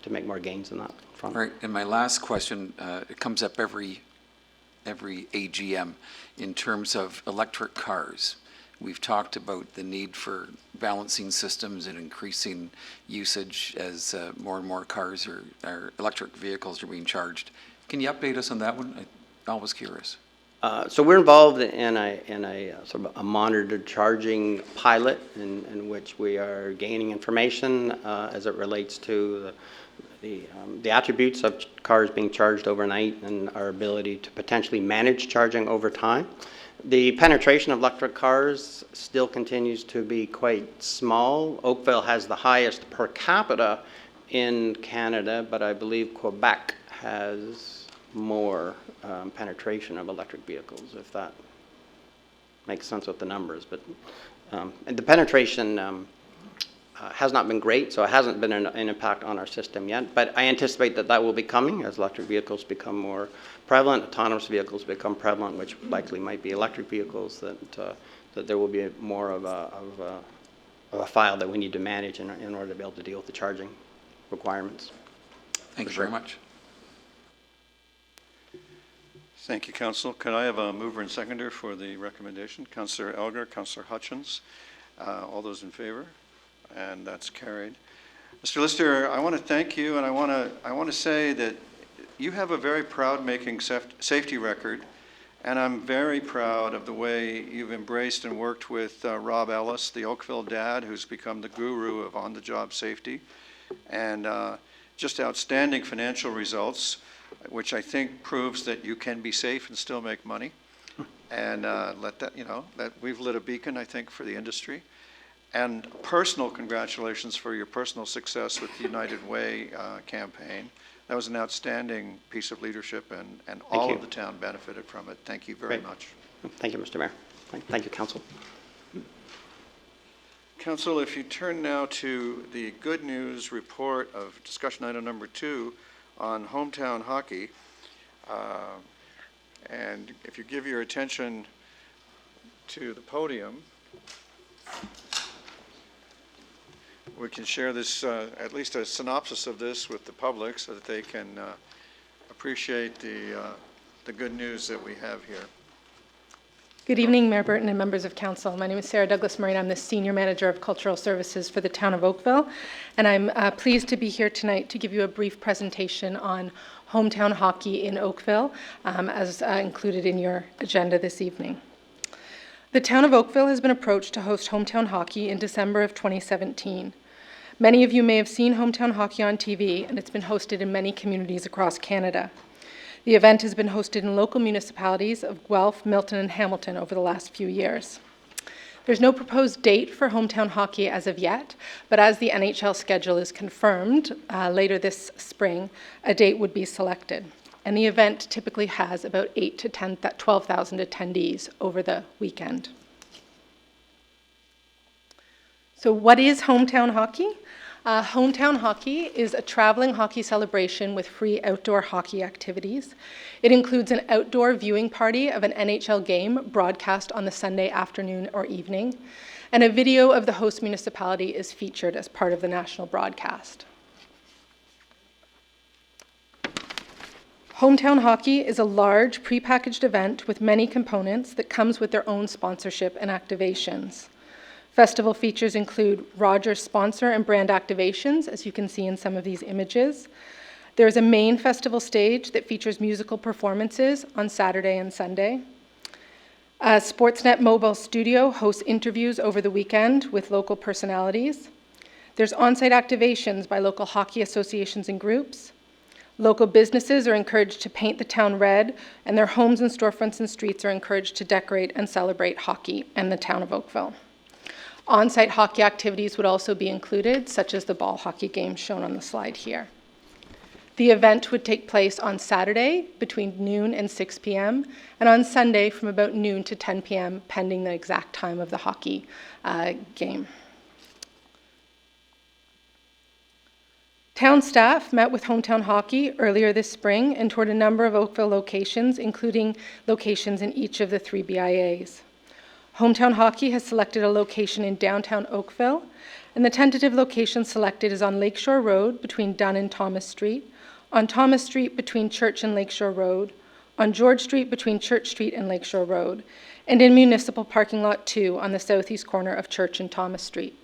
make more gains in that front. All right, and my last question, it comes up every AGM in terms of electric cars. We've talked about the need for balancing systems and increasing usage as more and more cars or electric vehicles are being charged. Can you update us on that one? I'm always curious. So we're involved in a sort of a monitored charging pilot in which we are gaining information as it relates to the attributes of cars being charged overnight and our ability to potentially manage charging over time. The penetration of electric cars still continues to be quite small. Oakville has the highest per capita in Canada, but I believe Quebec has more penetration of electric vehicles, if that makes sense with the numbers. But and the penetration has not been great, so it hasn't been an impact on our system yet. But I anticipate that will be coming as electric vehicles become more prevalent, autonomous vehicles become prevalent, which likely might be electric vehicles that that there will be more of a file that we need to manage in order to be able to deal with the charging requirements. Thank you sure. very much. Thank you, Council. Could I have a mover and seconder for the recommendation? Councillor Elgar, Councillor Hutchins. All those in favor? And that's carried. Mr. Lister, I want to thank you, and I want to say that you have a very proud-making safety record, and I'm very proud of the way you've embraced and worked with Rob Ellis, the Oakville dad, who's become the guru of on-the-job safety, and just outstanding financial results, which I think proves that you can be safe and still make money. And that we've lit a beacon, I think, for the industry. And personal congratulations for your personal success with the United Way campaign. That was an outstanding piece of leadership, and all of the town benefited from it. Thank you very much. Thank you, Mr. Mayor. Thank you, Council. Council, if you turn now to the good news report of discussion item number 2 on hometown hockey, and if you give your attention to the podium, we can share this, at least a synopsis of this with the public so that they can appreciate the good news that we have here. Good evening, Mayor Burton and members of council. My name is Sarah Douglas-Murray. I'm the Senior Manager of Cultural Services for the town of Oakville, and I'm pleased to be here tonight to give you a brief presentation on hometown hockey in Oakville, as included in your agenda this evening. The town of Oakville has been approached to host hometown hockey in December of 2017. Many of you may have seen hometown hockey on TV, and it's been hosted in many communities across Canada. The event has been hosted in local municipalities of Guelph, Milton, and Hamilton over the last few years. There's no proposed date for hometown hockey as of yet, but as the NHL schedule is confirmed later this spring, a date would be selected. And the event typically has about 8,000 to 12,000 attendees over the weekend. So what is hometown hockey? Hometown hockey is a traveling hockey celebration with free outdoor hockey activities. It includes an outdoor viewing party of an NHL game broadcast on the Sunday afternoon or evening, and a video of the host municipality is featured as part of the national broadcast. Hometown hockey is a large prepackaged event with many components that comes with their own sponsorship and activations. Festival features include Rogers sponsor and brand activations, as you can see in some of these images. There's a main festival stage that features musical performances on Saturday and Sunday. Sportsnet Mobile Studio hosts interviews over the weekend with local personalities. There's on-site activations by local hockey associations and groups. Local businesses are encouraged to paint the town red, and their homes and storefronts and streets are encouraged to decorate and celebrate hockey and the town of Oakville. On-site hockey activities would also be included, such as the ball hockey games shown on the slide here. The event would take place on Saturday between noon and 6 p.m. and on Sunday from about noon to 10 p.m., pending the exact time of the hockey game. Town staff met with hometown hockey earlier this spring and toured a number of Oakville locations, including locations in each of the 3 BIAs. Hometown hockey has selected a location in downtown Oakville, and the tentative location selected is on Lakeshore Road between Dunn and Thomas Street, on Thomas Street between Church and Lakeshore Road, on George Street between Church Street and Lakeshore Road, and in Municipal Parking Lot 2 on the southeast corner of Church and Thomas Street.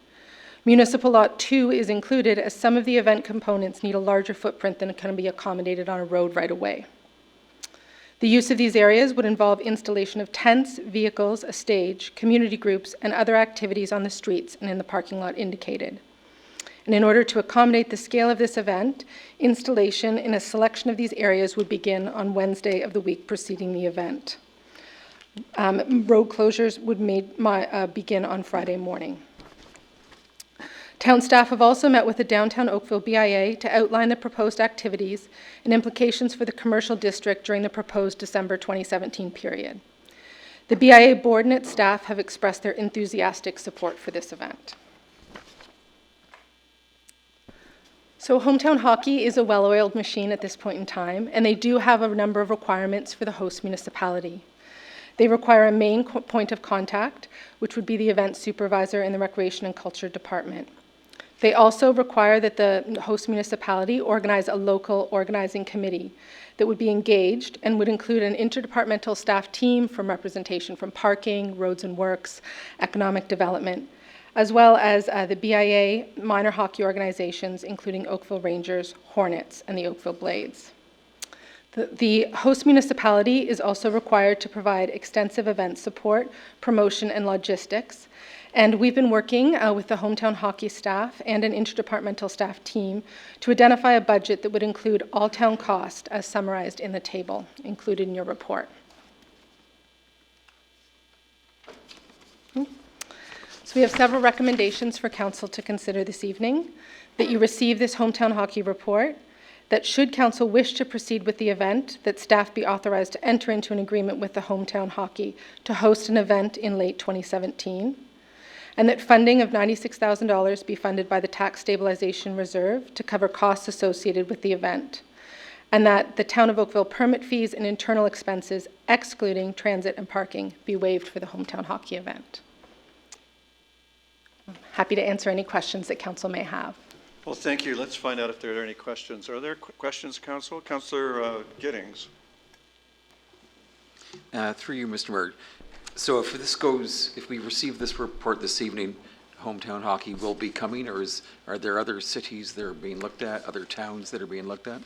Municipal Lot 2 is included as some of the event components need a larger footprint than can be accommodated on a road right away. The use of these areas would involve installation of tents, vehicles, a stage, community groups, and other activities on the streets and in the parking lot indicated. And in order to accommodate the scale of this event, installation in a selection of these areas would begin on Wednesday of the week preceding the event. Road closures would begin on Friday morning. Town staff have also met with the Downtown Oakville BIA to outline the proposed activities and implications for the commercial district during the proposed December 2017 period. The BIA board and its staff have expressed their enthusiastic support for this event. So hometown hockey is a well-oiled machine at this point in time, and they do have a number of requirements for the host municipality. They require a main point of contact, which would be the event supervisor in the Recreation and Culture Department. They also require that the host municipality organize a local organizing committee that would be engaged and would include an interdepartmental staff team from representation from parking, roads and works, economic development, as well as the BIA minor hockey organizations, including Oakville Rangers, Hornets, and the Oakville Blades. The host municipality is also required to provide extensive event support, promotion, and logistics. And we've been working with the hometown hockey staff and an interdepartmental staff team to identify a budget that would include all town cost as summarized in the table included in your report. So we have several recommendations for council to consider this evening. That you receive this hometown hockey report, that should council wish to proceed with the event, that staff be authorized to enter into an agreement with the hometown hockey to host an event in late 2017, and that funding of $96,000 be funded by the Tax Stabilization Reserve to cover costs associated with the event, and that the Town of Oakville permit fees and internal expenses, excluding transit and parking, be waived for the hometown hockey event. I'm happy to answer any questions that council may have. Well, thank you. Let's find out if there are any questions. Are there questions, Council? Councillor Giddings. Through you, Mr. Mayor. So if we receive this report this evening, hometown hockey will be coming, or are there other cities that are being looked at, other towns that are being looked at?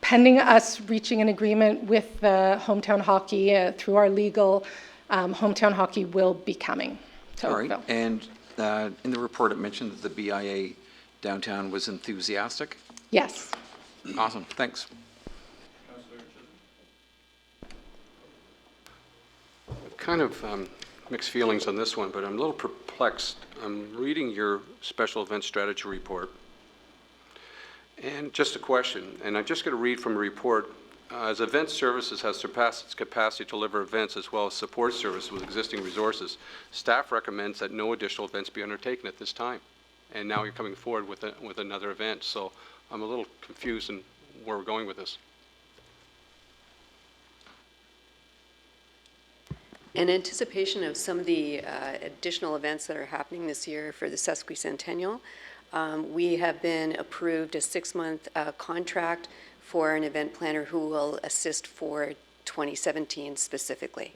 Pending us reaching an agreement with the hometown hockey through our legal, hometown hockey will be coming to All right. Oakville. And in the report, it mentioned that the BIA downtown was enthusiastic. Yes. Awesome. Thanks. Kind of mixed feelings on this one, but I'm a little perplexed. I'm reading your special event strategy report, and just a question, and I'm just going to read from the report. As event services has surpassed its capacity to deliver events as well as support services with existing resources, staff recommends that no additional events be undertaken at this time. And now you're coming forward with another event, so I'm a little confused in where we're going with this. In anticipation of some of the additional events that are happening this year for the sesquicentennial, we have been approved a 6-month contract for an event planner who will assist for 2017 specifically.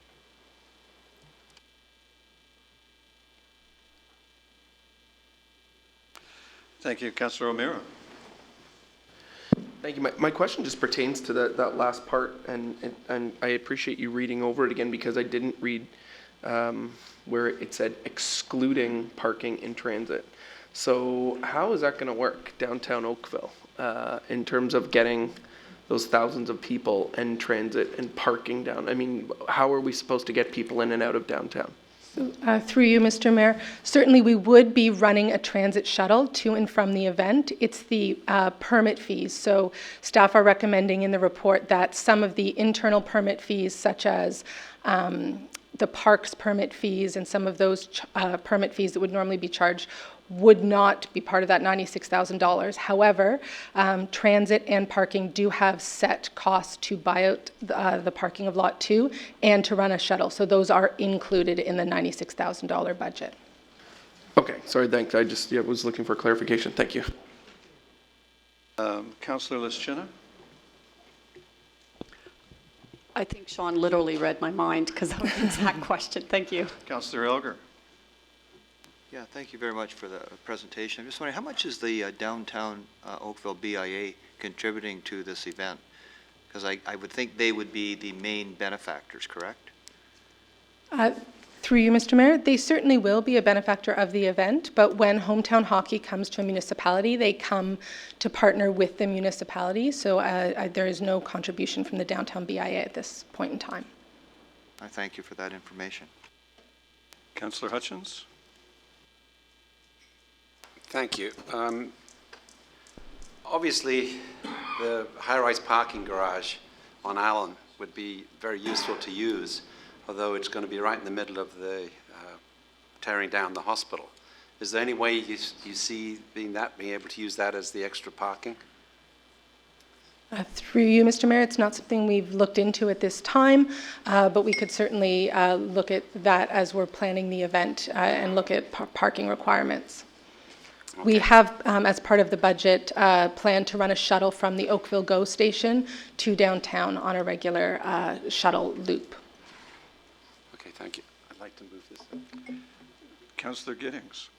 Thank you. Councillor O'Meara. Thank you. My question just pertains to that last part, and I appreciate you reading over it again because I didn't read where it said excluding parking in transit. So how is that going to work downtown Oakville in terms of getting those thousands of people and transit and parking down? I mean, how are we supposed to get people in and out of downtown? Through you, Mr. Mayor, certainly we would be running a transit shuttle to and from the event. It's the permit fees. So staff are recommending in the report that some of the internal permit fees, such as the parks permit fees and some of those permit fees that would normally be charged, would not be part of that $96,000. However, transit and parking do have set costs to buy out the parking of Lot 2 and to run a shuttle. So those are included in the $96,000 budget. Okay, sorry, thanks. I just was looking for clarification. Thank you. Councillor Lischina. I think Sean literally read my mind because that was the exact question. Thank you. Councillor Elger. Yeah, thank you very much for the presentation. I'm just wondering, how much is the downtown Oakville BIA contributing to this event? Because I would think they would be the main benefactors, correct? Through you, Mr. Mayor, they certainly will be a benefactor of the event, but when hometown hockey comes to a municipality, they come to partner with the municipality, so there is no contribution from the downtown BIA at this point in time. I thank you for that information. Councillor Hutchins. Thank you. Obviously, the high-rise parking garage on Allen would be very useful to use, although it's going to be right in the middle of the tearing down the hospital. Is there any way you see being able to use that as the extra parking? Through you, Mr. Mayor, it's not something we've looked into at this time, but we could certainly look at that as we're planning the event and look at parking requirements. Okay. We have, as part of the budget, planned to run a shuttle from the Oakville GO station to downtown on a regular shuttle loop. Okay, thank you. I'd like to move this. Councillor Giddings.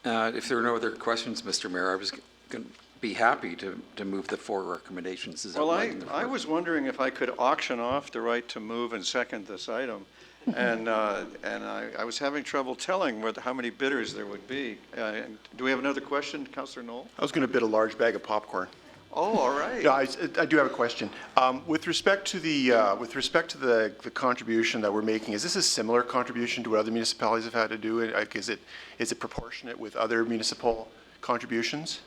If there are no other questions, Mr. Mayor, I was going to be happy to move the 4 recommendations. Well, I was wondering if I could auction off the right to move and second this item. And I was having trouble telling how many bidders there would be. Do we have another question, Councillor Knoll? I was going to bid a large bag of popcorn. Oh, all right. Yeah, I do have a question. With respect to the contribution that we're making, is this a similar contribution to what other municipalities have had to do? Is it proportionate with other municipal contributions?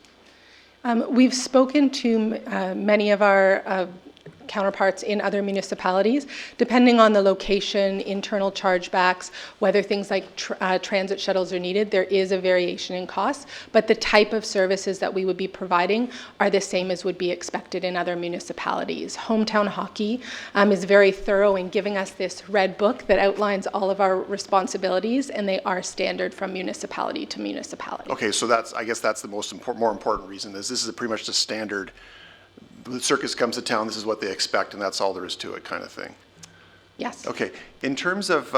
We've spoken to many of our counterparts in other municipalities, depending on the location, internal chargebacks, whether things like transit shuttles are needed, there is a variation in costs, but the type of services that we would be providing are the same as would be expected in other municipalities. Hometown Hockey is very thorough in giving us this red book that outlines all of our responsibilities, and they are standard from municipality to municipality. Okay, so I guess that's the more important reason. This is pretty much the standard. The circus comes to town, this is what they expect, and that's all there is to it, kind of thing. Yes. Okay. In terms of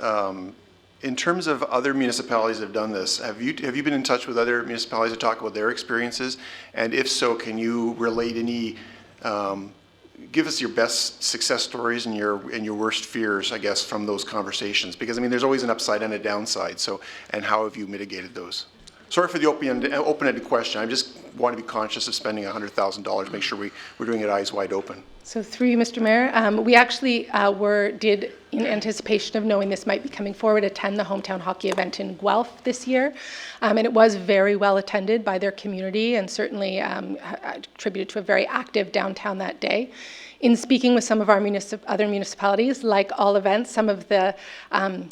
other municipalities that have done this, have you been in touch with other municipalities to talk about their experiences? And if so, can you relate any? Give us your best success stories and your worst fears, I guess, from those conversations. Because I mean, there's always an upside and a downside. So, and how have you mitigated those? Sorry for the open-ended question. I just want to be conscious of spending $100,000. Make sure we're doing it eyes wide open. So through you, Mr. Mayor, we actually did, in anticipation of knowing this might be coming forward, attend the Hometown Hockey event in Guelph this year. And it was very well attended by their community and certainly attributed to a very active downtown that day. In speaking with some of our other municipalities, like all events, some of the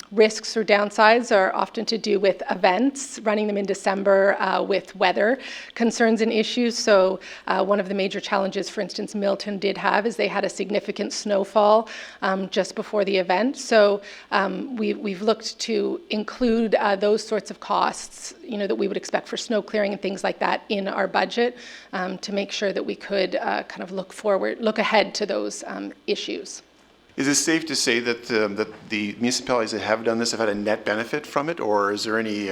risks or downsides are often to do with events, running them in December with weather concerns and issues. So one of the major challenges, for instance, Milton did have is they had a significant snowfall just before the event. So we've looked to include those sorts of costs, that we would expect for snow clearing and things like that in our budget to make sure that we could kind of look ahead to those issues. Is it safe to say that the municipalities that have done this have had a net benefit from it, or is there any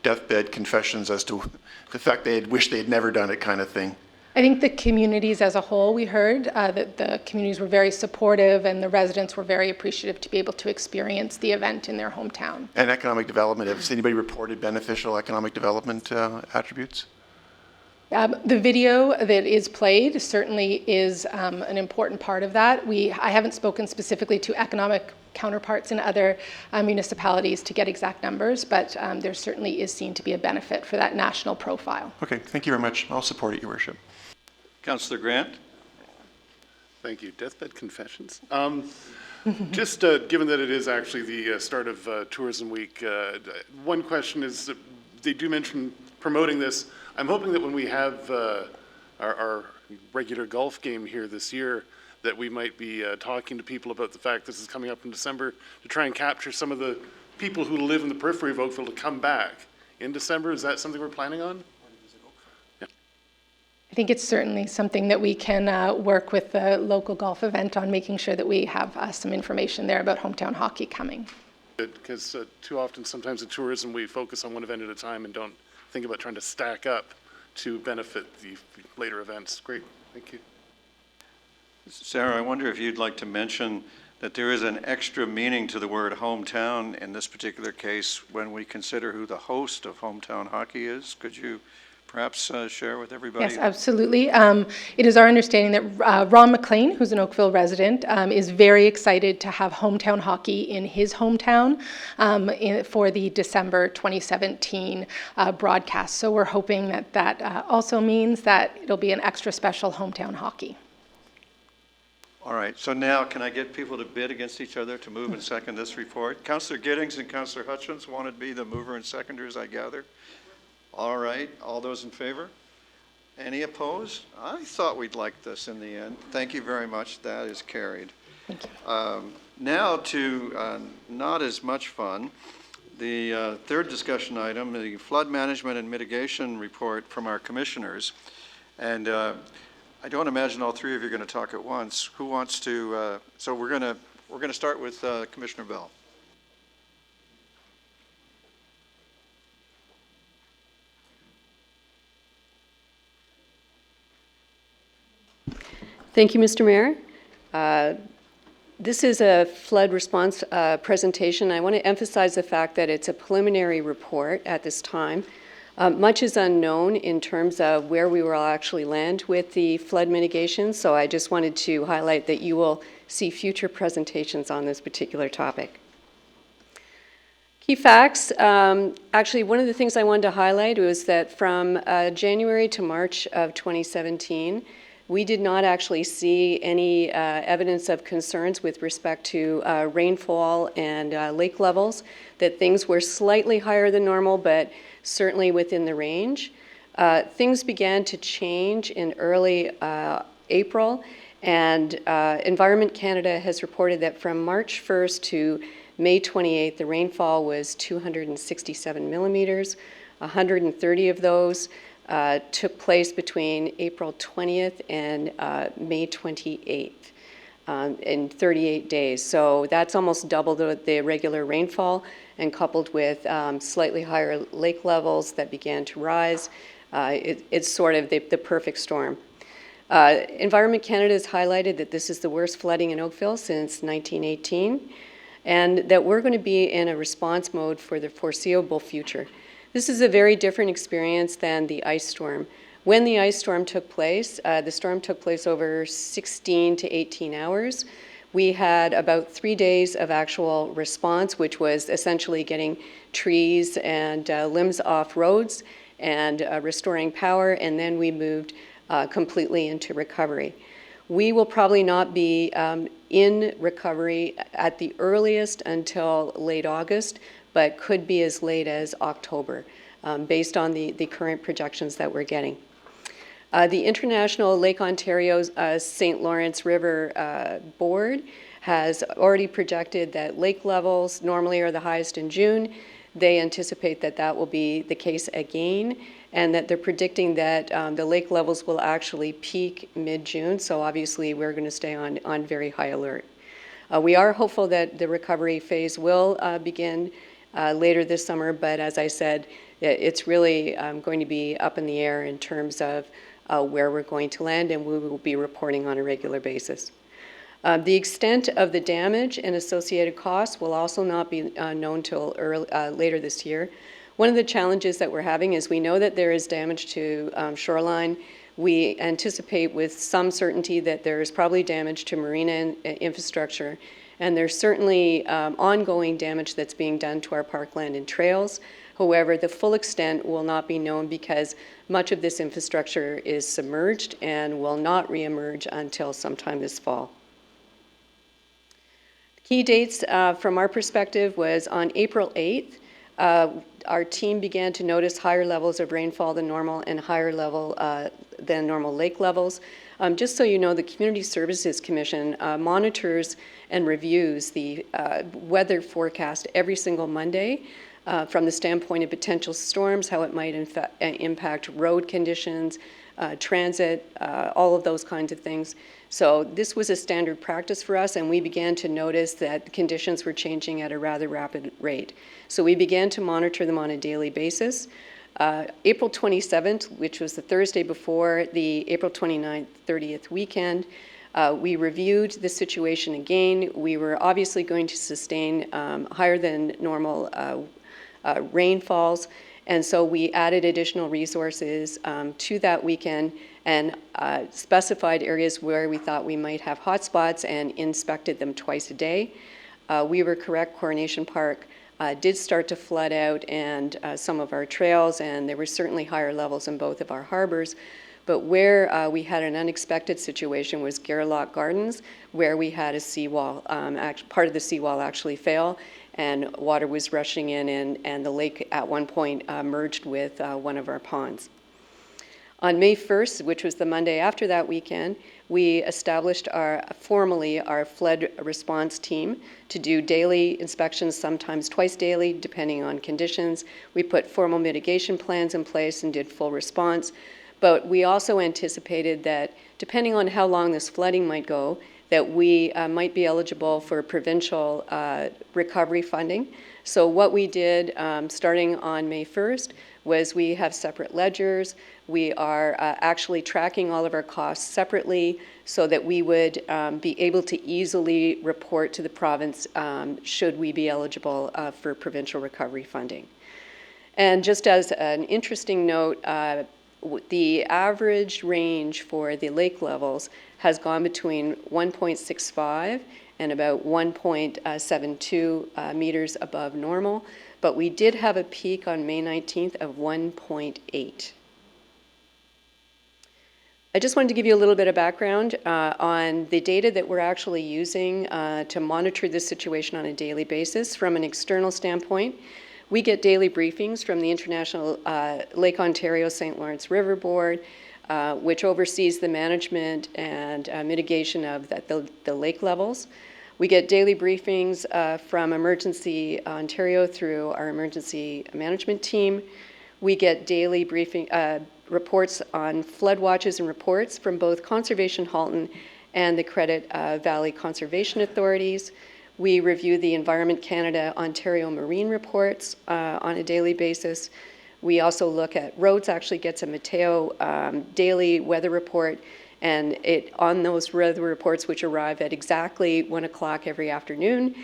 deathbed confessions as to the fact they wished they had never done it kind of thing? I think the communities as a whole, we heard that the communities were very supportive and the residents were very appreciative to be able to experience the event in their hometown. And economic development, has anybody reported beneficial economic development attributes? The video that is played certainly is an important part of that. I haven't spoken specifically to economic counterparts in other municipalities to get exact numbers, but there certainly is seen to be a benefit for that national profile. Okay, thank you very much. I'll support it, Your Worship. Councillor Grant. Thank you. Deathbed confessions. Just given that it is actually the start of Tourism Week, one question is, they do mention promoting this. I'm hoping that when we have our regular golf game here this year, that we might be talking to people about the fact this is coming up in December to try and capture some of the people who live in the periphery of Oakville to come back in December. Is that something we're planning on? I think it's certainly something that we can work with the local golf event on, making sure that we have some information there about Hometown Hockey coming. Because too often, sometimes in tourism, we focus on one event at a time and don't think about trying to stack up to benefit the later events. Great, thank you. Sarah, I wonder if you'd like to mention that there is an extra meaning to the word hometown in this particular case when we consider who the host of Hometown Hockey is. Could you perhaps share with everybody? Yes, absolutely. It is our understanding that Ron McLean, who's an Oakville resident, is very excited to have Hometown Hockey in his hometown for the December 2017 broadcast. So we're hoping that that also means that it'll be an extra special Hometown Hockey. All right, so now can I get people to bid against each other to move and second this report? Councillor Giddings and Councillor Hutchins wanted to be the mover and seconders, I gather. All right, all those in favor? Any opposed? I thought we'd like this in the end. Thank you very much. That is carried. Thank you. Now to not as much fun, the third discussion item, the flood management and mitigation report from our commissioners. And I don't imagine all three of you are going to talk at once. Who wants to? So we're going to start with Commissioner Bell. Thank you, Mr. Mayor. This is a flood response presentation. I want to emphasize the fact that it's a preliminary report at this time. Much is unknown in terms of where we will actually land with the flood mitigation, so I just wanted to highlight that you will see future presentations on this particular topic. Key facts. Actually, one of the things I wanted to highlight was that from January to March of 2017, we did not actually see any evidence of concerns with respect to rainfall and lake levels, that things were slightly higher than normal, but certainly within the range. Things began to change in early April, and Environment Canada has reported that from March 1st to May 28th, the rainfall was 267 millimeters. 130 of those took place between April 20th and May 28th in 38 days. So that's almost double the regular rainfall, and coupled with slightly higher lake levels that began to rise, it's sort of the perfect storm. Environment Canada has highlighted that this is the worst flooding in Oakville since 1918, and that we're going to be in a response mode for the foreseeable future. This is a very different experience than the ice storm. When the ice storm took place, the storm took place over 16 to 18 hours. We had about 3 days of actual response, which was essentially getting trees and limbs off roads and restoring power, and then we moved completely into recovery. We will probably not be in recovery at the earliest until late August, but could be as late as October, based on the current projections that we're getting. The International Lake Ontario's St. Lawrence River Board has already projected that lake levels normally are the highest in June. They anticipate that that will be the case again, and that they're predicting that the lake levels will actually peak mid-June, so obviously we're going to stay on very high alert. We are hopeful that the recovery phase will begin later this summer, but as I said, it's really going to be up in the air in terms of where we're going to land, and we will be reporting on a regular basis. The extent of the damage and associated costs will also not be known till later this year. One of the challenges that we're having is we know that there is damage to shoreline. We anticipate with some certainty that there is probably damage to marina infrastructure, and there's certainly ongoing damage that's being done to our parkland and trails. However, the full extent will not be known because much of this infrastructure is submerged and will not reemerge until sometime this fall. Key dates from our perspective was on April 8th, our team began to notice higher levels of rainfall than normal and higher level than normal lake levels. Just so you know, the Community Services Commission monitors and reviews the weather forecast every single Monday from the standpoint of potential storms, how it might impact road conditions, transit, all of those kinds of things. So this was a standard practice for us, and we began to notice that conditions were changing at a rather rapid rate. So we began to monitor them on a daily basis. April 27th, which was the Thursday before the April 29th, 30th weekend, we reviewed the situation again. We were obviously going to sustain higher than normal rainfalls, and so we added additional resources to that weekend and specified areas where we thought we might have hotspots and inspected them twice a day. We were correct, Coronation Park did start to flood out and some of our trails, and there were certainly higher levels in both of our harbors. But where we had an unexpected situation was Garlock Gardens, where we had a seawall, part of the seawall actually fail, and water was rushing in, and the lake at one point merged with one of our ponds. On May 1st, which was the Monday after that weekend, we established formally our flood response team to do daily inspections, sometimes twice daily, depending on conditions. We put formal mitigation plans in place and did full response. But we also anticipated that depending on how long this flooding might go, that we might be eligible for provincial recovery funding. So what we did starting on May 1st was we have separate ledgers. We are actually tracking all of our costs separately so that we would be able to easily report to the province should we be eligible for provincial recovery funding. And just as an interesting note, the average range for the lake levels has gone between 1.65 and about 1.72 meters above normal, but we did have a peak on May 19th of 1.8. I just wanted to give you a little bit of background on the data that we're actually using to monitor this situation on a daily basis. From an external standpoint, we get daily briefings from the International Lake Ontario St. Lawrence River Board, which oversees the management and mitigation of the lake levels. We get daily briefings from Emergency Ontario through our emergency management team. We get daily reports on flood watches and reports from both Conservation Halton and the Credit Valley Conservation Authorities. We review the Environment Canada Ontario Marine reports on a daily basis. We also look at roads, actually gets a Mateo daily weather report, and on those weather reports, which arrive at exactly 1 o'clock every afternoon,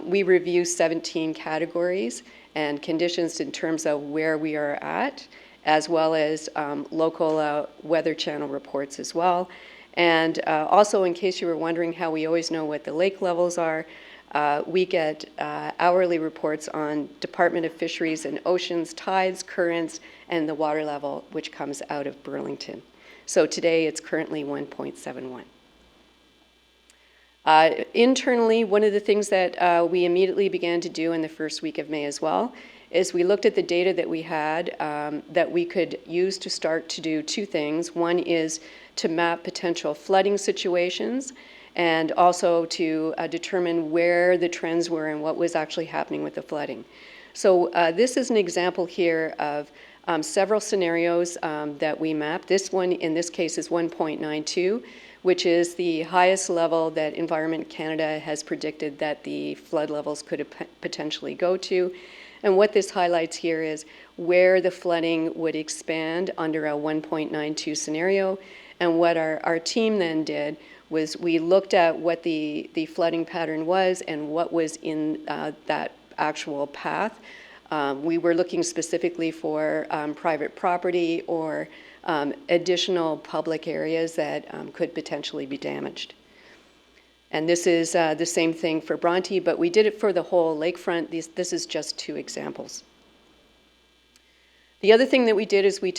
we review 17 categories and conditions in terms of where we are at, as well as local Weather Channel reports as well. And also, in case you were wondering how we always know what the lake levels are, we get hourly reports on Department of Fisheries and Oceans, tides, currents, and the water level, which comes out of Burlington. So today it's currently 1.71. Internally, one of the things that we immediately began to do in the first week of May as well is we looked at the data that we had that we could use to start to do two things. One is to map potential flooding situations and also to determine where the trends were and what was actually happening with the flooding. So this is an example here of several scenarios that we mapped. This one, in this case, is 1.92, which is the highest level that Environment Canada has predicted that the flood levels could potentially go to. And what this highlights here is where the flooding would expand under a 1.92 scenario. And what our team then did was we looked at what the flooding pattern was and what was in that actual path. We were looking specifically for private property or additional public areas that could potentially be damaged. And this is the same thing for Bronte, but we did it for the whole lakefront. This is just two examples. The other thing that we did is we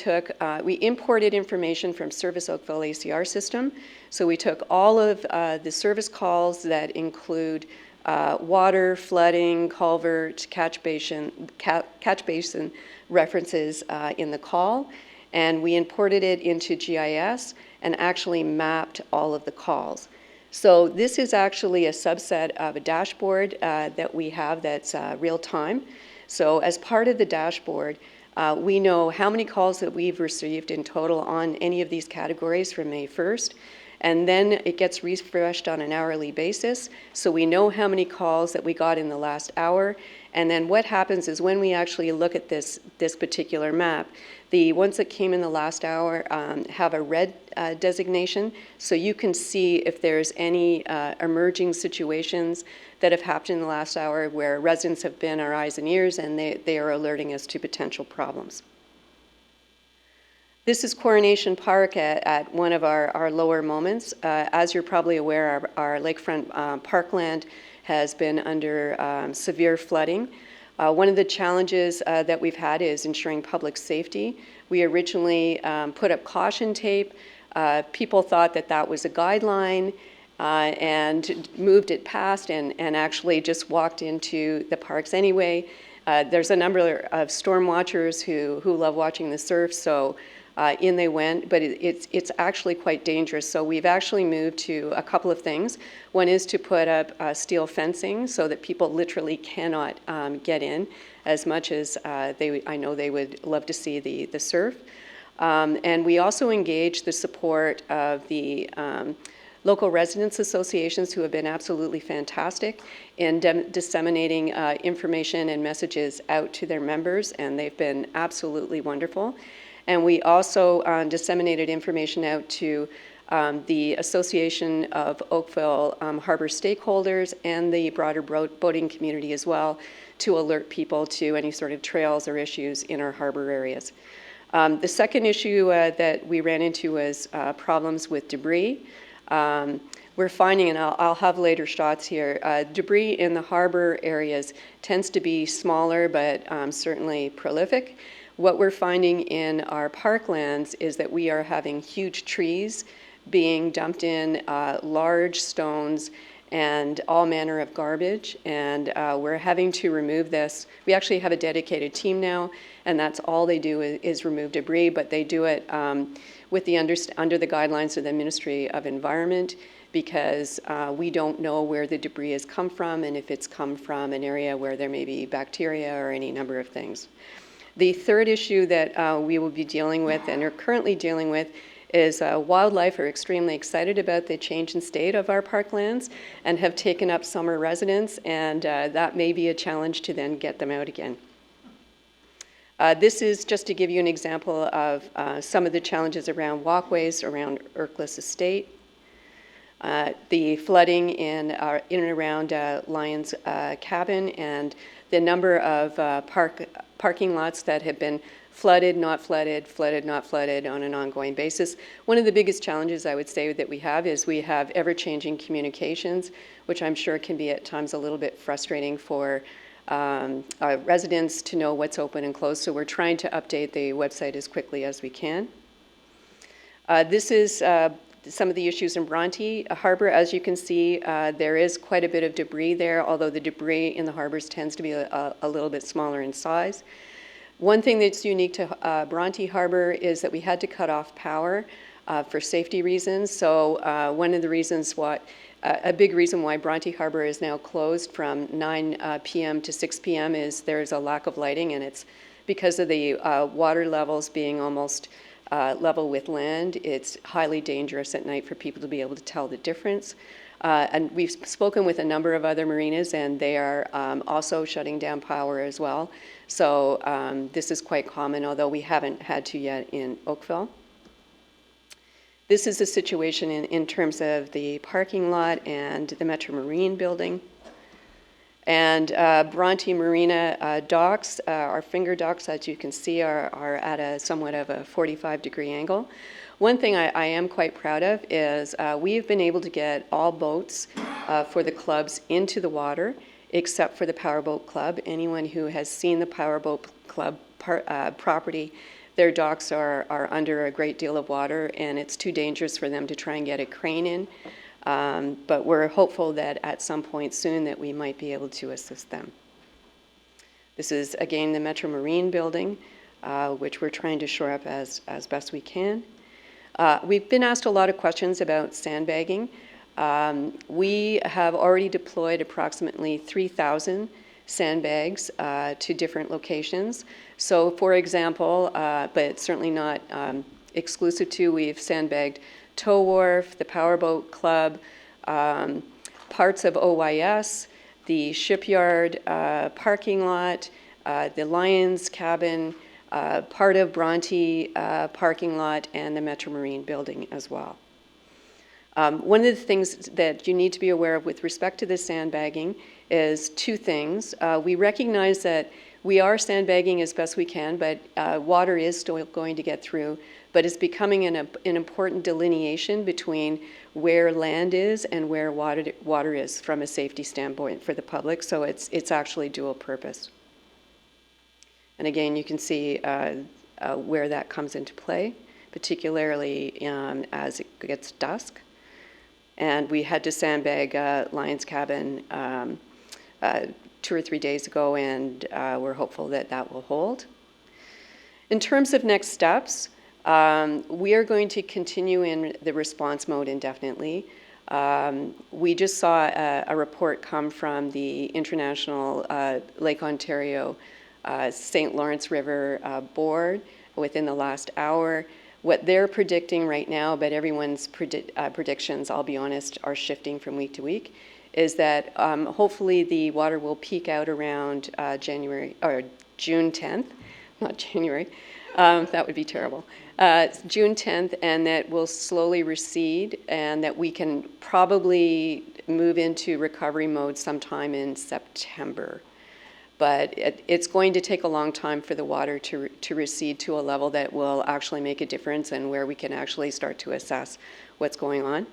imported information from Service Oakville ACR system. So we took all of the service calls that include water, flooding, culvert, catch basin references in the call, and we imported it into GIS and actually mapped all of the calls. So this is actually a subset of a dashboard that we have that's real time. So as part of the dashboard, we know how many calls that we've received in total on any of these categories from May 1st. And then it gets refreshed on an hourly basis. So we know how many calls that we got in the last hour. And then what happens is when we actually look at this particular map, the ones that came in the last hour have a red designation. So you can see if there's any emerging situations that have happened in the last hour where residents have been our eyes and ears and they are alerting us to potential problems. This is Coronation Park at one of our lower moments. As you're probably aware, our lakefront parkland has been under severe flooding. One of the challenges that we've had is ensuring public safety. We originally put up caution tape. People thought that that was a guideline and moved it past and actually just walked into the parks anyway. There's a number of storm watchers who love watching the surf, so In they went, but it's actually quite dangerous. So we've actually moved to a couple of things. One is to put up steel fencing so that people literally cannot get in, as much as I know they would love to see the surf. And we also engage the support of the local residents associations, who have been absolutely fantastic in disseminating information and messages out to their members, and they've been absolutely wonderful. And we also disseminated information out to the Association of Oakville Harbor stakeholders and the broader boating community as well, to alert people to any sort of trails or issues in our harbor areas. The second issue that we ran into was problems with debris. We're finding, and I'll have later shots here, debris in the harbor areas tends to be smaller, but certainly prolific. What we're finding in our parklands is that we are having huge trees being dumped in, large stones, and all manner of garbage, and we're having to remove this. We actually have a dedicated team now, and that's all they do is remove debris, but they do it with the under the guidelines of the Ministry of Environment, because we don't know where the debris has come from, and if it's come from an area where there may be bacteria or any number of things. The third issue that we will be dealing with and are currently dealing with is wildlife are extremely excited about the change in state of our parklands and have taken up summer residence, and that may be a challenge to then get them out again. This is just to give you an example of some of the challenges around walkways around Ercless Estate. The flooding in and around Lyons Cabin, and the number of parking lots that have been flooded, not flooded, flooded, not flooded on an ongoing basis. One of the biggest challenges I would say that we have is we have ever-changing communications, which I'm sure can be at times a little bit frustrating for our residents to know what's open and closed. So we're trying to update the website as quickly as we can. This is some of the issues in Bronte Harbor. As you can see, there is quite a bit of debris there, although the debris in the harbors tends to be a little bit smaller in size. One thing that's unique to Bronte Harbor is that we had to cut off power for safety reasons. So one of the reasons why, a big reason why Bronte Harbor is now closed from 9 p.m. to 6 p.m. is there's a lack of lighting, and it's because of the water levels being almost level with land. It's highly dangerous at night for people to be able to tell the difference. And we've spoken with a number of other marinas, and they are also shutting down power as well. So this is quite common, although we haven't had to yet in Oakville. This is the situation in terms of the parking lot and the Metro Marine building. And Bronte Marina docks, our finger docks, as you can see, are at a somewhat of a 45-degree angle. One thing I am quite proud of is we've been able to get all boats for the clubs into the water, except for the Powerboat Club. Anyone who has seen the Powerboat Club property, their docks are under a great deal of water, and it's too dangerous for them to try and get a crane in. But we're hopeful that at some point soon that we might be able to assist them. This is, again, the Metro Marine building, which we're trying to shore up as best we can. We've been asked a lot of questions about sandbagging. We have already deployed approximately 3,000 sandbags to different locations. So, for example, but certainly not exclusive to, we've sandbagged Tow Wharf, the Powerboat Club, parts of OYS, the shipyard parking lot, the Lyons Cabin, part of Bronte parking lot, and the Metro Marine building as well. One of the things that you need to be aware of with respect to the sandbagging is two things. We recognize that we are sandbagging as best we can, but water is still going to get through. But it's becoming an important delineation between where land is and where water is from a safety standpoint for the public. So it's actually dual purpose. And again, you can see where that comes into play, particularly as it gets dusk. And we had to sandbag Lyons Cabin 2 or 3 days ago, and we're hopeful that that will hold. In terms of next steps, We are going to continue in the response mode indefinitely. We just saw a report come from the International Lake Ontario St. Lawrence River Board within the last hour. What they're predicting right now, but everyone's predictions, I'll be honest, are shifting from week to week, is that hopefully the water will peak out around June 10th, not January. That would be terrible. June 10th, and that will slowly recede, and that we can probably move into recovery mode sometime in September. But it's going to take a long time for the water to recede to a level that will actually make a difference and where we can actually start to assess what's going on.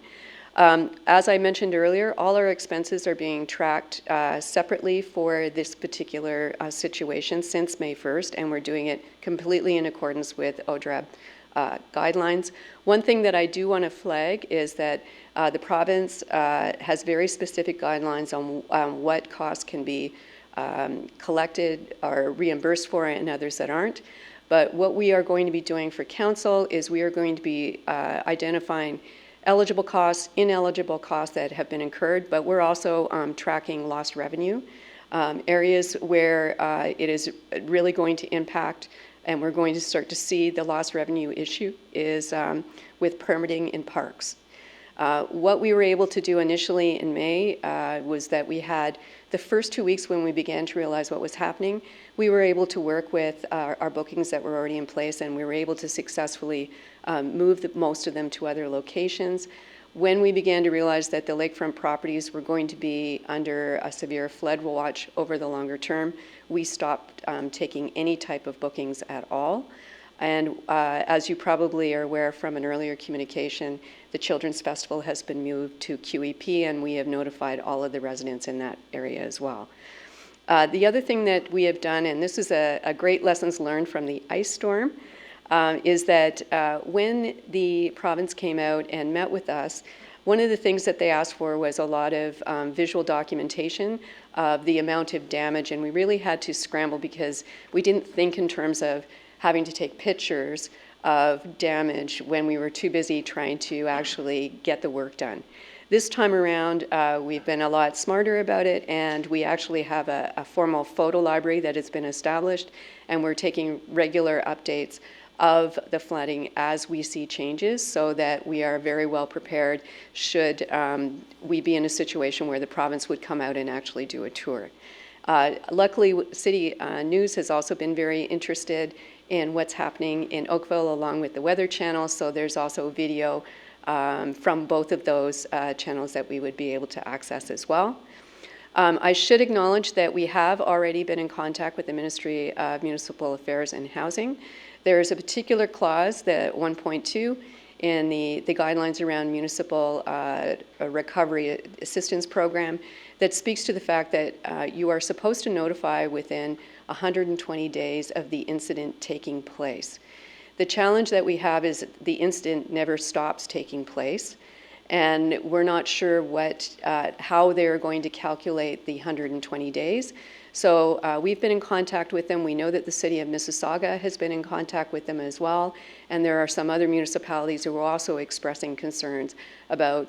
As I mentioned earlier, all our expenses are being tracked separately for this particular situation since May 1st, and we're doing it completely in accordance with ODRAB guidelines. One thing that I do want to flag is that the province has very specific guidelines on what costs can be collected or reimbursed for and others that aren't. But what we are going to be doing for council is we are going to be identifying eligible costs, ineligible costs that have been incurred, but we're also tracking lost revenue, areas where it is really going to impact, and we're going to start to see the lost revenue issue is with permitting in parks. What we were able to do initially in May was that we had the first 2 weeks when we began to realize what was happening, we were able to work with our bookings that were already in place, and we were able to successfully move most of them to other locations. When we began to realize that the lakefront properties were going to be under a severe flood watch over the longer term, we stopped taking any type of bookings at all. And as you probably are aware from an earlier communication, the Children's Festival has been moved to QEP, and we have notified all of the residents in that area as well. The other thing that we have done, and this is a great lessons learned from the ice storm, is that when the province came out and met with us, one of the things that they asked for was a lot of visual documentation of the amount of damage, and we really had to scramble because we didn't think in terms of having to take pictures of damage when we were too busy trying to actually get the work done. This time around, we've been a lot smarter about it, and we actually have a formal photo library that has been established, and we're taking regular updates of the flooding as we see changes so that we are very well prepared should we be in a situation where the province would come out and actually do a tour. Luckily, City News has also been very interested in what's happening in Oakville along with the Weather Channel, so there's also video from both of those channels that we would be able to access as well. I should acknowledge that we have already been in contact with the Ministry of Municipal Affairs and Housing. There is a particular clause, the 1.2, in the guidelines around municipal recovery assistance program that speaks to the fact that you are supposed to notify within 120 days of the incident taking place. The challenge that we have is the incident never stops taking place, and we're not sure how they're going to calculate the 120 days. So we've been in contact with them. We know that the city of Mississauga has been in contact with them as well, and there are some other municipalities who are also expressing concerns about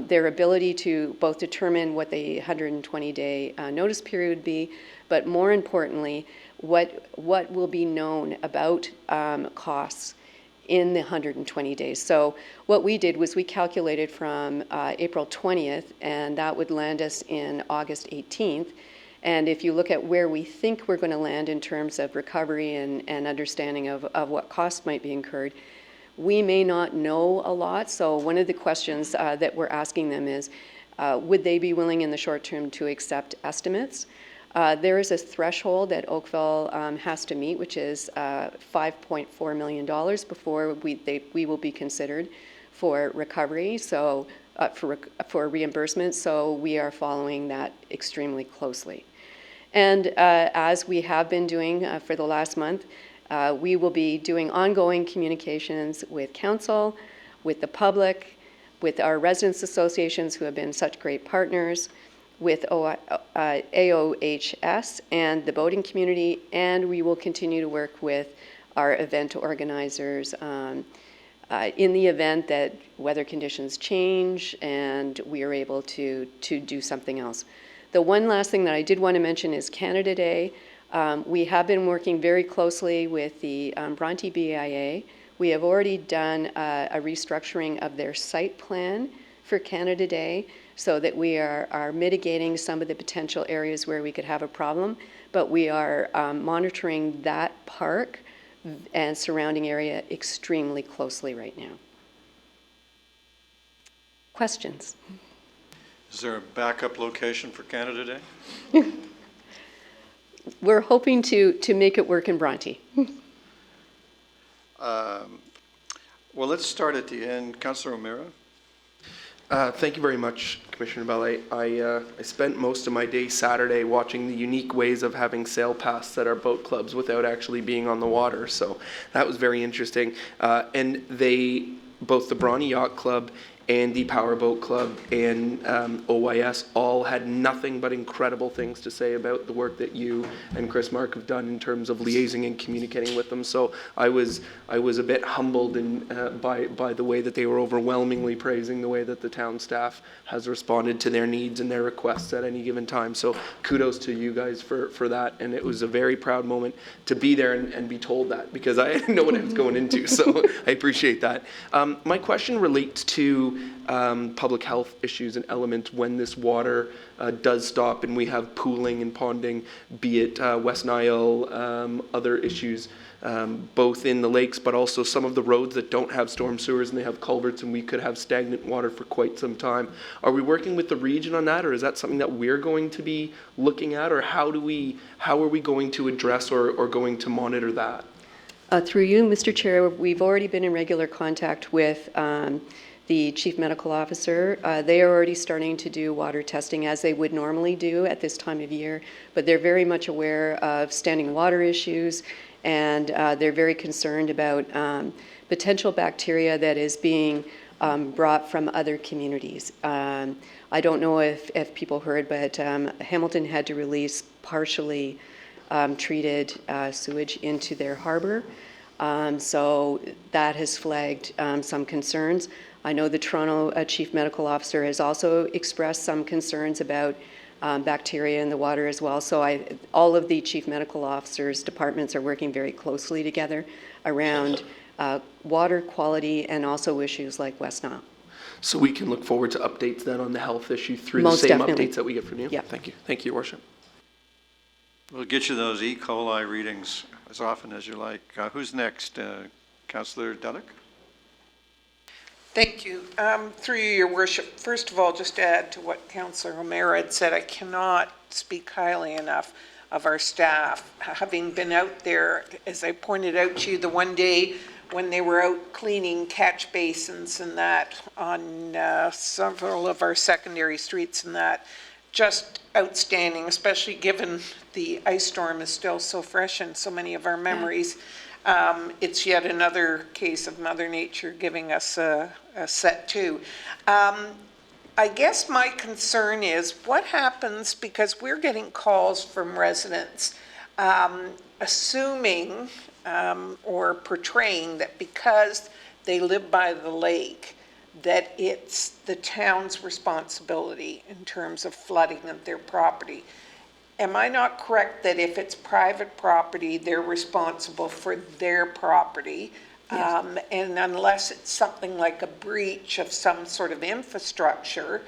their ability to both determine what the 120-day notice period would be, but more importantly, what will be known about costs in the 120 days. So what we did was we calculated from April 20th, and that would land us in August 18th. And if you look at where we think we're going to land in terms of recovery and understanding of what costs might be incurred, we may not know a lot. So one of the questions that we're asking them is, would they be willing in the short term to accept estimates? There is a threshold that Oakville has to meet, which is $5.4 million before we will be considered for recovery, so for reimbursement. So we are following that extremely closely. And as we have been doing for the last month, we will be doing ongoing communications with council, with the public, with our residents associations who have been such great partners, with AOHS and the boating community, and we will continue to work with our event organizers in the event that weather conditions change and we are able to do something else. The one last thing that I did want to mention is Canada Day. We have been working very closely with the Bronte BIA. We have already done a restructuring of their site plan for Canada Day so that we are mitigating some of the potential areas where we could have a problem, but we are monitoring that park and surrounding area extremely closely right now. Questions? Is there a backup location for Canada Day? We're hoping to make it work in Bronte. Well, let's start at the end. Councillor O'Meara. Thank you very much, Commissioner Bell. I spent most of my day Saturday watching the unique ways of having sail paths at our boat clubs without actually being on the water. So that was very interesting. And both the Bronte Yacht Club and the Powerboat Club and OYS all had nothing but incredible things to say about the work that you and Chris Mark have done in terms of liaising and communicating with them. So I was a bit humbled by the way that they were overwhelmingly praising the way that the town staff has responded to their needs and their requests at any given time. So kudos to you guys for that. And it was a very proud moment to be there and be told that, because I didn't know what I was going into. So I appreciate that. My question relates to public health issues and elements when this water does stop and we have pooling and ponding, be it West Nile, other issues, both in the lakes, but also some of the roads that don't have storm sewers and they have culverts, and we could have stagnant water for quite some time. Are we working with the region on that, or is that something that we're going to be looking at, or how are we going to address or going to monitor that? Through you, Mr. Chair, we've already been in regular contact with the Chief Medical Officer. They are already starting to do water testing as they would normally do at this time of year, but they're very much aware of standing water issues, and they're very concerned about potential bacteria that is being brought from other communities. I don't know if people heard, but Hamilton had to release partially treated sewage into their harbor. So that has flagged some concerns. I know the Toronto Chief Medical Officer has also expressed some concerns about bacteria in the water as well. So all of the Chief Medical Officers' departments are working very closely together around water quality and also issues like West Nile. So we can look forward to updates then on the health issue through Most the same definitely. updates that we get from you? Yeah. Thank you. Thank you, Your Worship. We'll get you those E. coli readings as often as you like. Who's next? Councillor Dudek? Thank you. Through you, Your Worship, first of all, just to add to what Councillor O'Meara had said, I cannot speak highly enough of our staff. Having been out there, as I pointed out to you, the one day when they were out cleaning catch basins and that on several of our secondary streets and that, just outstanding, especially given the ice storm is still so fresh in so many of our memories. It's yet another case of Mother Nature giving us a set to. I guess my concern is what happens, because we're getting calls from residents assuming or portraying that because they live by the lake, that it's the town's responsibility in terms of flooding of their property. Am I not correct that if it's private property, they're responsible for their property? Yes. And unless it's something like a breach of some sort of infrastructure,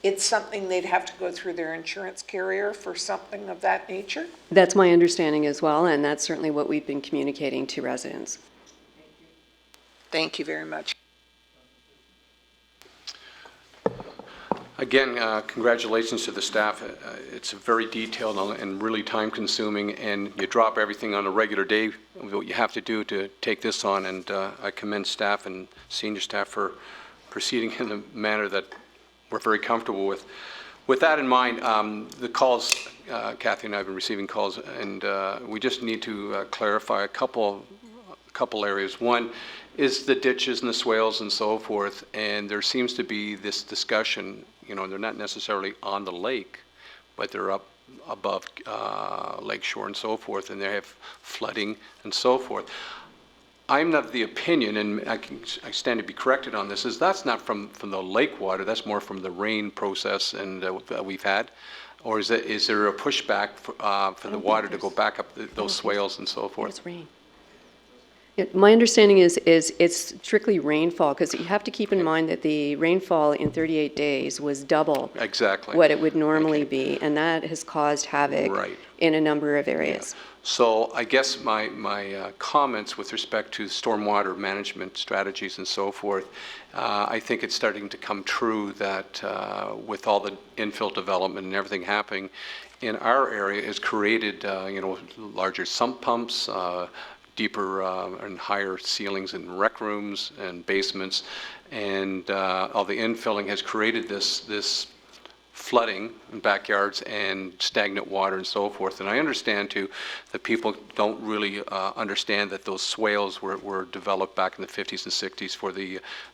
it's something they'd have to go through their insurance carrier for something of that nature? That's my understanding as well, and that's certainly what we've been communicating to residents. Thank you very much. Again, congratulations to the staff. It's very detailed and really time-consuming, and you drop everything on a regular day, what you have to do to take this on, and I commend staff and senior staff for proceeding in the manner that we're very comfortable with. With that in mind, the calls, Kathy and I have been receiving calls, and we just need to clarify a couple areas. One is the ditches and the swales and so forth, and there seems to be this discussion, you know, they're not necessarily on the lake, but they're up above lake shore and so forth, and they have flooding and so forth. I'm of the opinion, and I stand to be corrected on this, is that's not from the lake water, that's more from the rain process and that we've had? Or is there a pushback for the water to go back up those swales and so forth? It's rain. My understanding is it's strictly rainfall, because you have to keep in mind that the rainfall in 38 days was double Exactly. what it would normally be, and that has caused havoc in a number of areas. Yeah. So I guess my comments with respect to stormwater management strategies and so forth, I think it's starting to come true that with all the infill development and everything happening in our area has created, larger sump pumps, deeper and higher ceilings in rec rooms and basements, and all the infilling has created this flooding in backyards and stagnant water and so forth. And I understand too that people don't really understand that those swales were developed back in the 50s and 60s for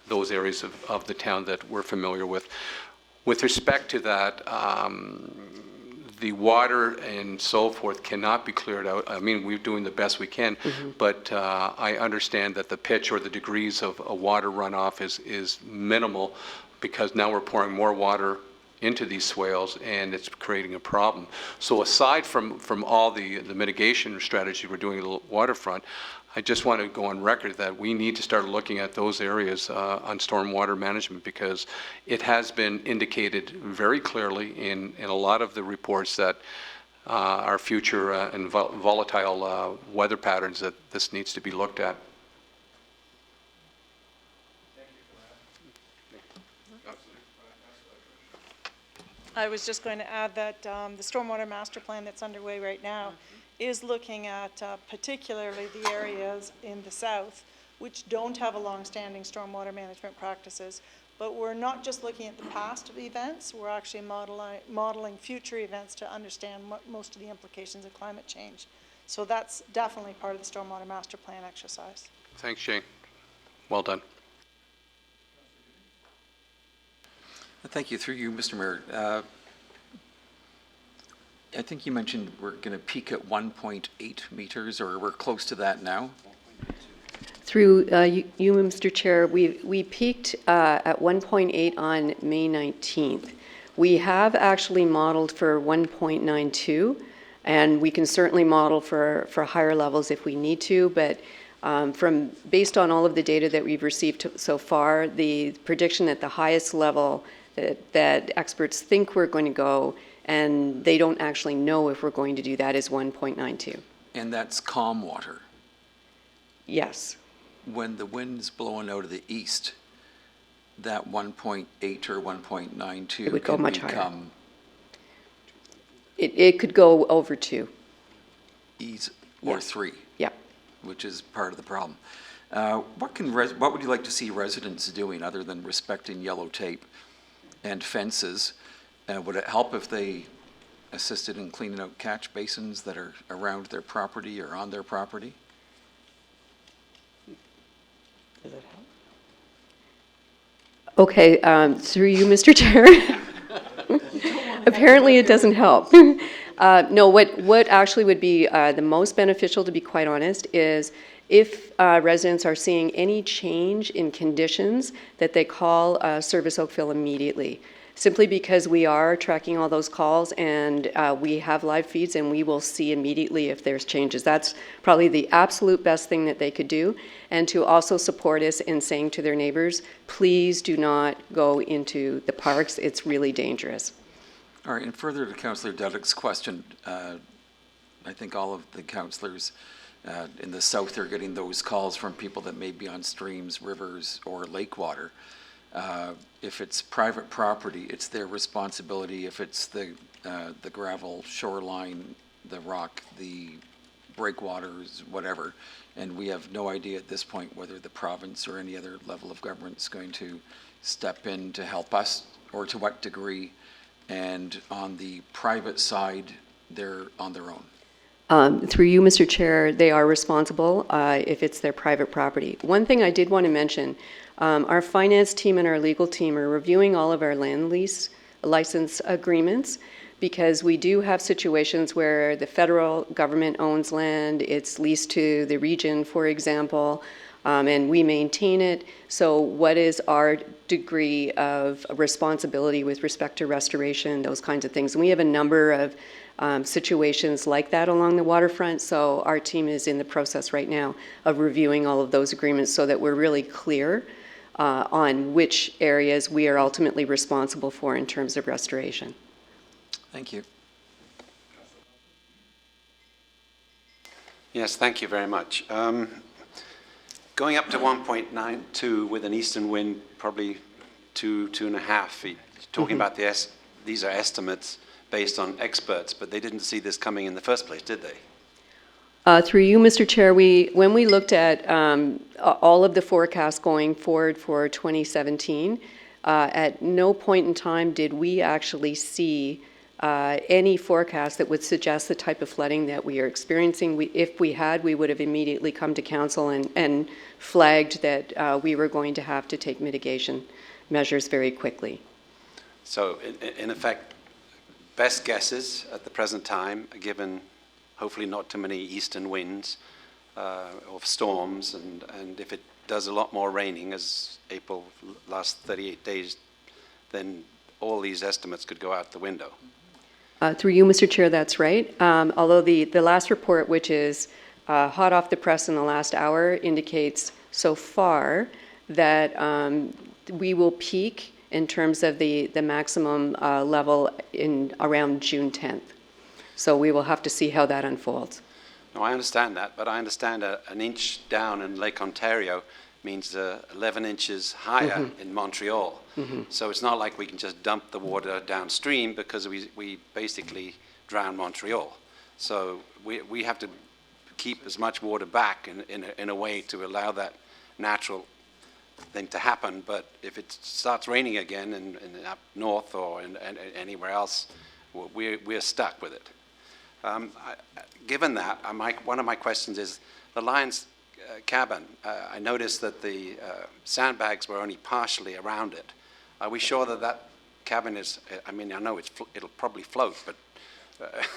those areas of the town that we're familiar with. With respect to that, the water and so forth cannot be cleared out. I mean, we're doing the best we can, but I understand that the pitch or the degrees of a water runoff is minimal, because now we're pouring more water into these swales and it's creating a problem. So aside from all the mitigation strategy we're doing at the waterfront, I just want to go on record that we need to start looking at those areas on stormwater management, because it has been indicated very clearly in a lot of the reports that our future and volatile weather patterns, that this needs to be looked at. I was just going to add that the stormwater master plan that's underway right now is looking at particularly the areas in the south which don't have a long-standing stormwater management practices. But we're not just looking at the past events, we're actually modeling future events to understand most of the implications of climate change. So that's definitely part of the stormwater master plan exercise. Thanks, Shane. Well done. Thank you. Through you, Mr. Mayor. I think you mentioned we're going to peak at 1.8 meters, or we're close to that now. Through you, Mr. Chair, we peaked at 1.8 on May 19th. We have actually modeled for 1.92, and we can certainly model for higher levels if we need to, but based on all of the data that we've received so far, the prediction at the highest level that experts think we're going to go, and they don't actually know if we're going to do that, is 1.92. And that's calm water. Yes. When the wind's blowing out of the east, that 1.8 or 1.92 it would go much higher. Become it could go over 2. Or 3. Yeah. Which is part of the problem. What would you like to see residents doing other than respecting yellow tape and fences? Would it help if they assisted in cleaning out catch basins that are around their property or on their property? Does it help? Okay, through you, Mr. Chair. Apparently it doesn't help. No, what actually would be the most beneficial, to be quite honest, is if residents are seeing any change in conditions, that they call Service Oakville immediately. Simply because we are tracking all those calls, and we have live feeds, and we will see immediately if there's changes. That's probably the absolute best thing that they could do, and to also support us in saying to their neighbors, please do not go into the parks. It's really dangerous. All right, and further to Councillor Duddick's question, I think all of the councillors in the south are getting those calls from people that may be on streams, rivers, or lake water. If it's private property, it's their responsibility. If it's the gravel shoreline, the rock, the breakwaters, whatever, and we have no idea at this point whether the province or any other level of government is going to step in to help us, or to what degree. And on the private side, they're on their own. Through you, Mr. Chair, they are responsible if it's their private property. One thing I did want to mention, our finance team and our legal team are reviewing all of our land lease license agreements, because we do have situations where the federal government owns land, it's leased to the region, for example, and we maintain it. So what is our degree of responsibility with respect to restoration, those kinds of things? And we have a number of situations like that along the waterfront, so our team is in the process right now of reviewing all of those agreements so that we're really clear on which areas we are ultimately responsible for in terms of restoration. Thank you. Yes, thank you very much. Going up to 1.92 with an eastern wind, probably 2.5 feet. Talking about these are estimates based on experts, but they didn't see this coming in the first place, did they? Through you, Mr. Chair, when we looked at all of the forecasts going forward for 2017, at no point in time did we actually see any forecast that would suggest the type of flooding that we are experiencing. If we had, we would have immediately come to council and flagged that we were going to have to take mitigation measures very quickly. So in effect, best guesses at the present time, given hopefully not too many eastern winds or storms, and if it does a lot more raining, as April last 38 days, then all these estimates could go out the window. Through you, Mr. Chair, that's right. Although the last report, which is hot off the press in the last hour, indicates so far that we will peak in terms of the maximum level in around June 10th. So we will have to see how that unfolds. No, I understand that, but I understand an inch down in Lake Ontario means 11 inches higher in Montreal. So it's not like we can just dump the water downstream because we basically drown Montreal. So we have to keep as much water back in a way to allow that natural thing to happen. But if it starts raining again in up north or in anywhere else, we're stuck with it. Given that, one of my questions is the Lions cabin. I noticed that the sandbags were only partially around it. Are we sure that that cabin is, I mean, I know it'll probably float, but,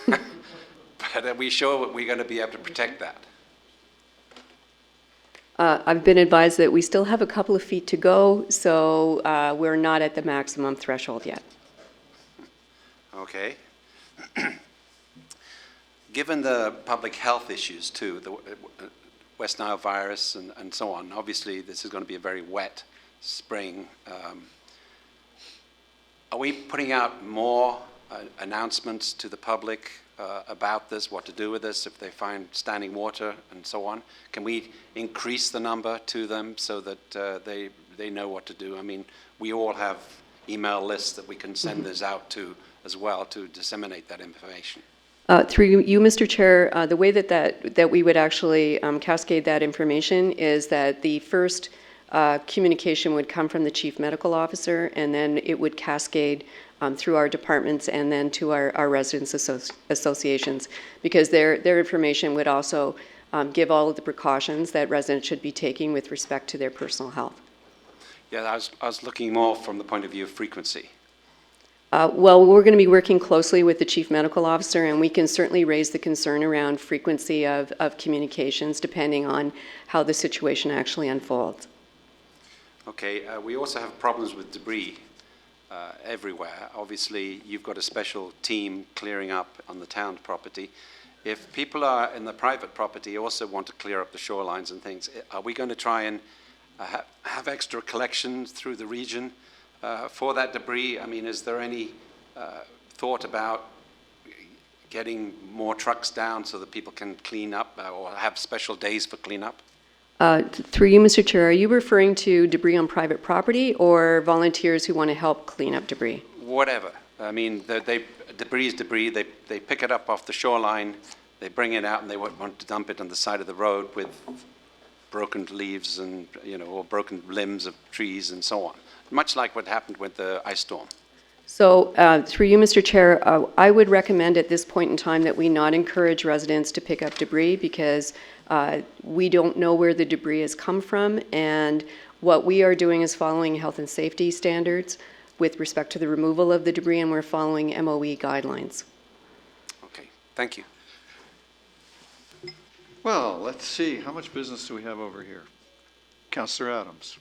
but are we sure that we're going to be able to protect that? I've been advised that we still have a couple of feet to go, so we're not at the maximum threshold yet. Okay. Given the public health issues too, the West Nile virus and so on, obviously this is going to be a very wet spring. Are we putting out more announcements to the public about this, what to do with this if they find standing water and so on? Can we increase the number to them so that they know what to do? I mean, we all have email lists that we can send this out to as well to disseminate that information. Through you, Mr. Chair, the way that we would actually cascade that information is that the first communication would come from the Chief Medical Officer, and then it would cascade through our departments and then to our residents associations, because their information would also give all of the precautions that residents should be taking with respect to their personal health. Yeah, I was looking more from the point of view of frequency. Well, we're going to be working closely with the Chief Medical Officer, and we can certainly raise the concern around frequency of communications depending on how the situation actually unfolds. Okay, we also have problems with debris everywhere. Obviously, you've got a special team clearing up on the town property. If people are in the private property also want to clear up the shorelines and things, are we going to try and have extra collections through the region for that debris? I mean, is there any thought about getting more trucks down so that people can clean up or have special days for cleanup? Through you, Mr. Chair, are you referring to debris on private property or volunteers who want to help clean up debris? Whatever. I mean, debris is debris. They pick it up off the shoreline, they bring it out, and they want to dump it on the side of the road with broken leaves and, or broken limbs of trees and so on. Much like what happened with the ice storm. So through you, Mr. Chair, I would recommend at this point in time that we not encourage residents to pick up debris because we don't know where the debris has come from, and what we are doing is following health and safety standards with respect to the removal of the debris, and we're following MOE guidelines. Okay, thank you. Well, let's see, how much business do we have over here? Councillor Adams.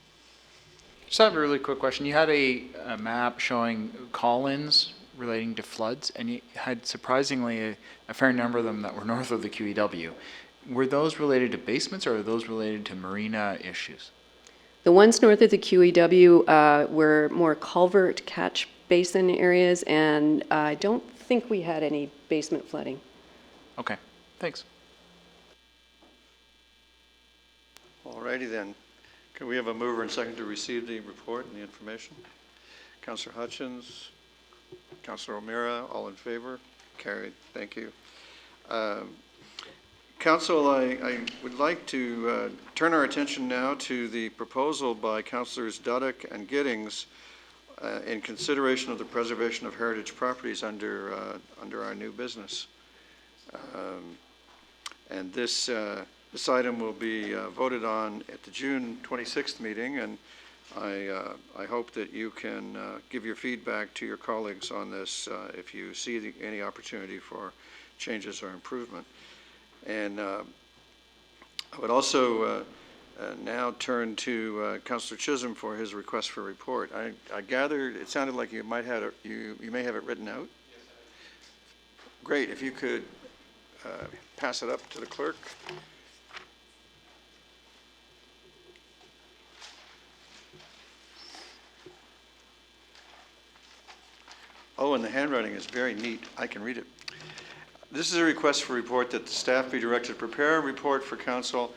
Just have a really quick question. You had a map showing call-ins relating to floods, and you had surprisingly a fair number of them that were north of the QEW. Were those related to basements, or are those related to marina issues? The ones north of the QEW were more culvert catch basin areas, and I don't think we had any basement flooding. Okay, thanks. All righty then. Can we have a mover and second to receive the report and the information? Councillor Hutchins, Councillor O'Meara, all in favor? Carried. Thank you. Council, I would like to turn our attention now to the proposal by Councillors Duddick and Giddings in consideration of the preservation of heritage properties under our new business. And this item will be voted on at the June 26th meeting, and I hope that you can give your feedback to your colleagues on this if you see any opportunity for changes or improvement. And I would also now turn to Councillor Chisholm for his request for report. I gather it sounded like you might have you may have it written out. Yes, great. If you could pass it up to the clerk. Oh, and the handwriting is very neat. I can read it. This is a request for report that the staff be directed to prepare a report for council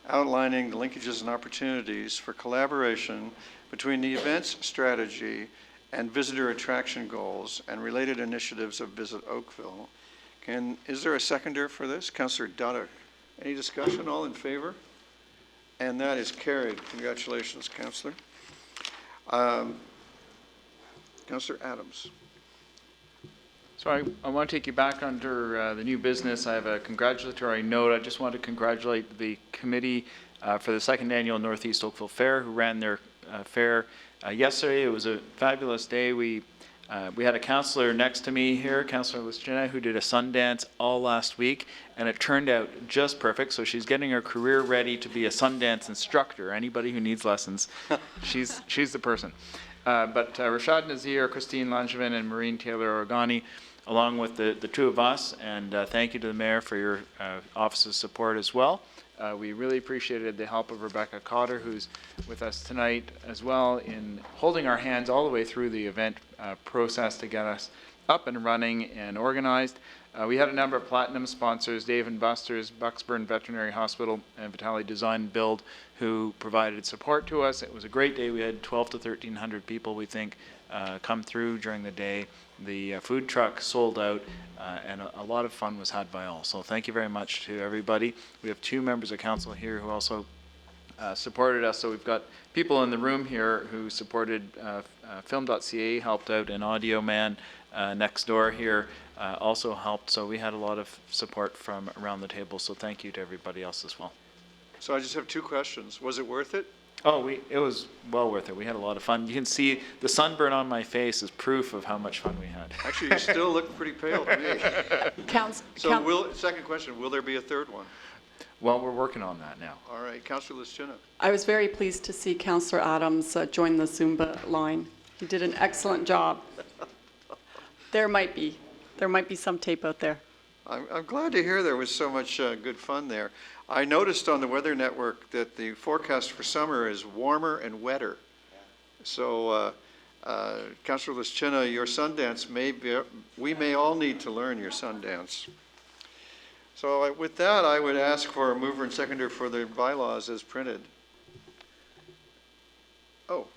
outlining the linkages and opportunities for collaboration between the events strategy and visitor attraction goals and related initiatives of Visit Oakville. Is there a seconder for this? Councillor Duddick. Any discussion? All in favor? And that is carried. Congratulations, Councillor. Councillor Adams. So I want to take you back under the new business. I have a congratulatory note. I just want to congratulate the committee for the second annual Northeast Oakville Fair, who ran their fair yesterday. It was a fabulous day. We had a councillor next to me here, Councillor Lischina, who did a Sundance all last week, and it turned out just perfect. So she's getting her career ready to be a Sundance instructor. Anybody who needs lessons, she's the person. But Rashad Nazir, Christine Langevin, and Maureen Taylor-Organi, along with the two of us, and thank you to the Mayor for your office's support as well. We really appreciated the help of Rebecca Cotter, who's with us tonight as well, in holding our hands all the way through the event process to get us up and running and organized. We had a number of platinum sponsors, Dave & Buster's, Bucksburn Veterinary Hospital, and Vitale Design and Build, who provided support to us. It was a great day. We had 1,200 to 1,300 people, we think, come through during the day. The food truck sold out, and a lot of fun was had by all. So thank you very much to everybody. We have two members of council here who also supported us. So we've got people in the room here who supported Film.ca, helped out, and Audio Man next door here also helped. So we had a lot of support from around the table. So thank you to everybody else as well. So I just have two questions. Was it worth it? Oh, it was well worth it. We had a lot of fun. You can see the sunburn on my face is proof of how much fun we had. Actually, you still look pretty pale to me. Second question, will there be a third one? Well, we're working on that now. All right, Councillor Lischina. I was very pleased to see Councillor Adams join the Zumba line. He did an excellent job. There might be some tape out there. I'm glad to hear there was so much good fun there. I noticed on the Weather Network that the forecast for summer is warmer and wetter. So, Councillor Lischina, your Sundance we may all need to learn your Sundance. So with that, I would ask for a mover and seconder for the bylaws as printed. Oh.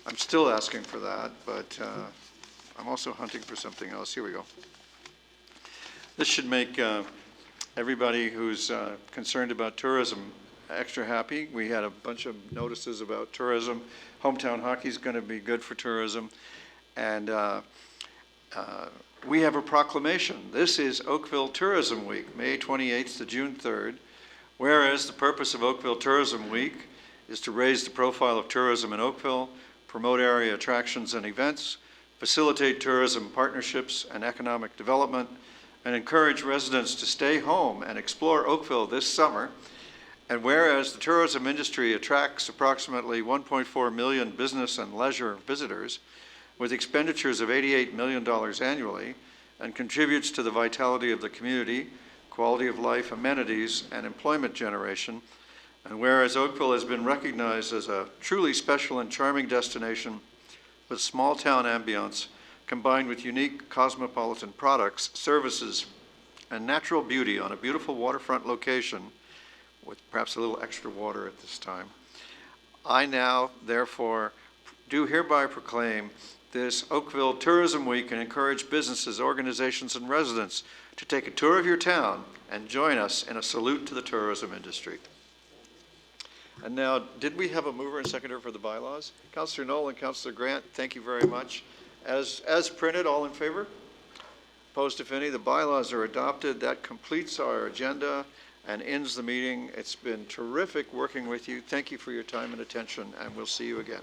I'm still asking for that, but I'm also hunting for something else. Here we go. This should make everybody who's concerned about tourism extra happy. We had a bunch of notices about tourism. Hometown hockey is going to be good for tourism. And we have a proclamation. This is Oakville Tourism Week, May 28th to June 3rd. Whereas the purpose of Oakville Tourism Week is to raise the profile of tourism in Oakville, promote area attractions and events, facilitate tourism partnerships and economic development, and encourage residents to stay home and explore Oakville this summer. And whereas the tourism industry attracts approximately 1.4 million business and leisure visitors with expenditures of $88 million annually and contributes to the vitality of the community, quality of life, amenities, and employment generation. And whereas Oakville has been recognized as a truly special and charming destination with small town ambience combined with unique cosmopolitan products, services, and natural beauty on a beautiful waterfront location with perhaps a little extra water at this time, I now, therefore, do hereby proclaim this Oakville Tourism Week and encourage businesses, organizations, and residents to take a tour of your town and join us in a salute to the tourism industry. And now, did we have a mover and seconder for the bylaws? Councillor Knoll and Councillor Grant, thank you very much. As printed, all in favor? Opposed, if any? The bylaws are adopted. That completes our agenda and ends the meeting. It's been terrific working with you. Thank you for your time and attention, and we'll see you again.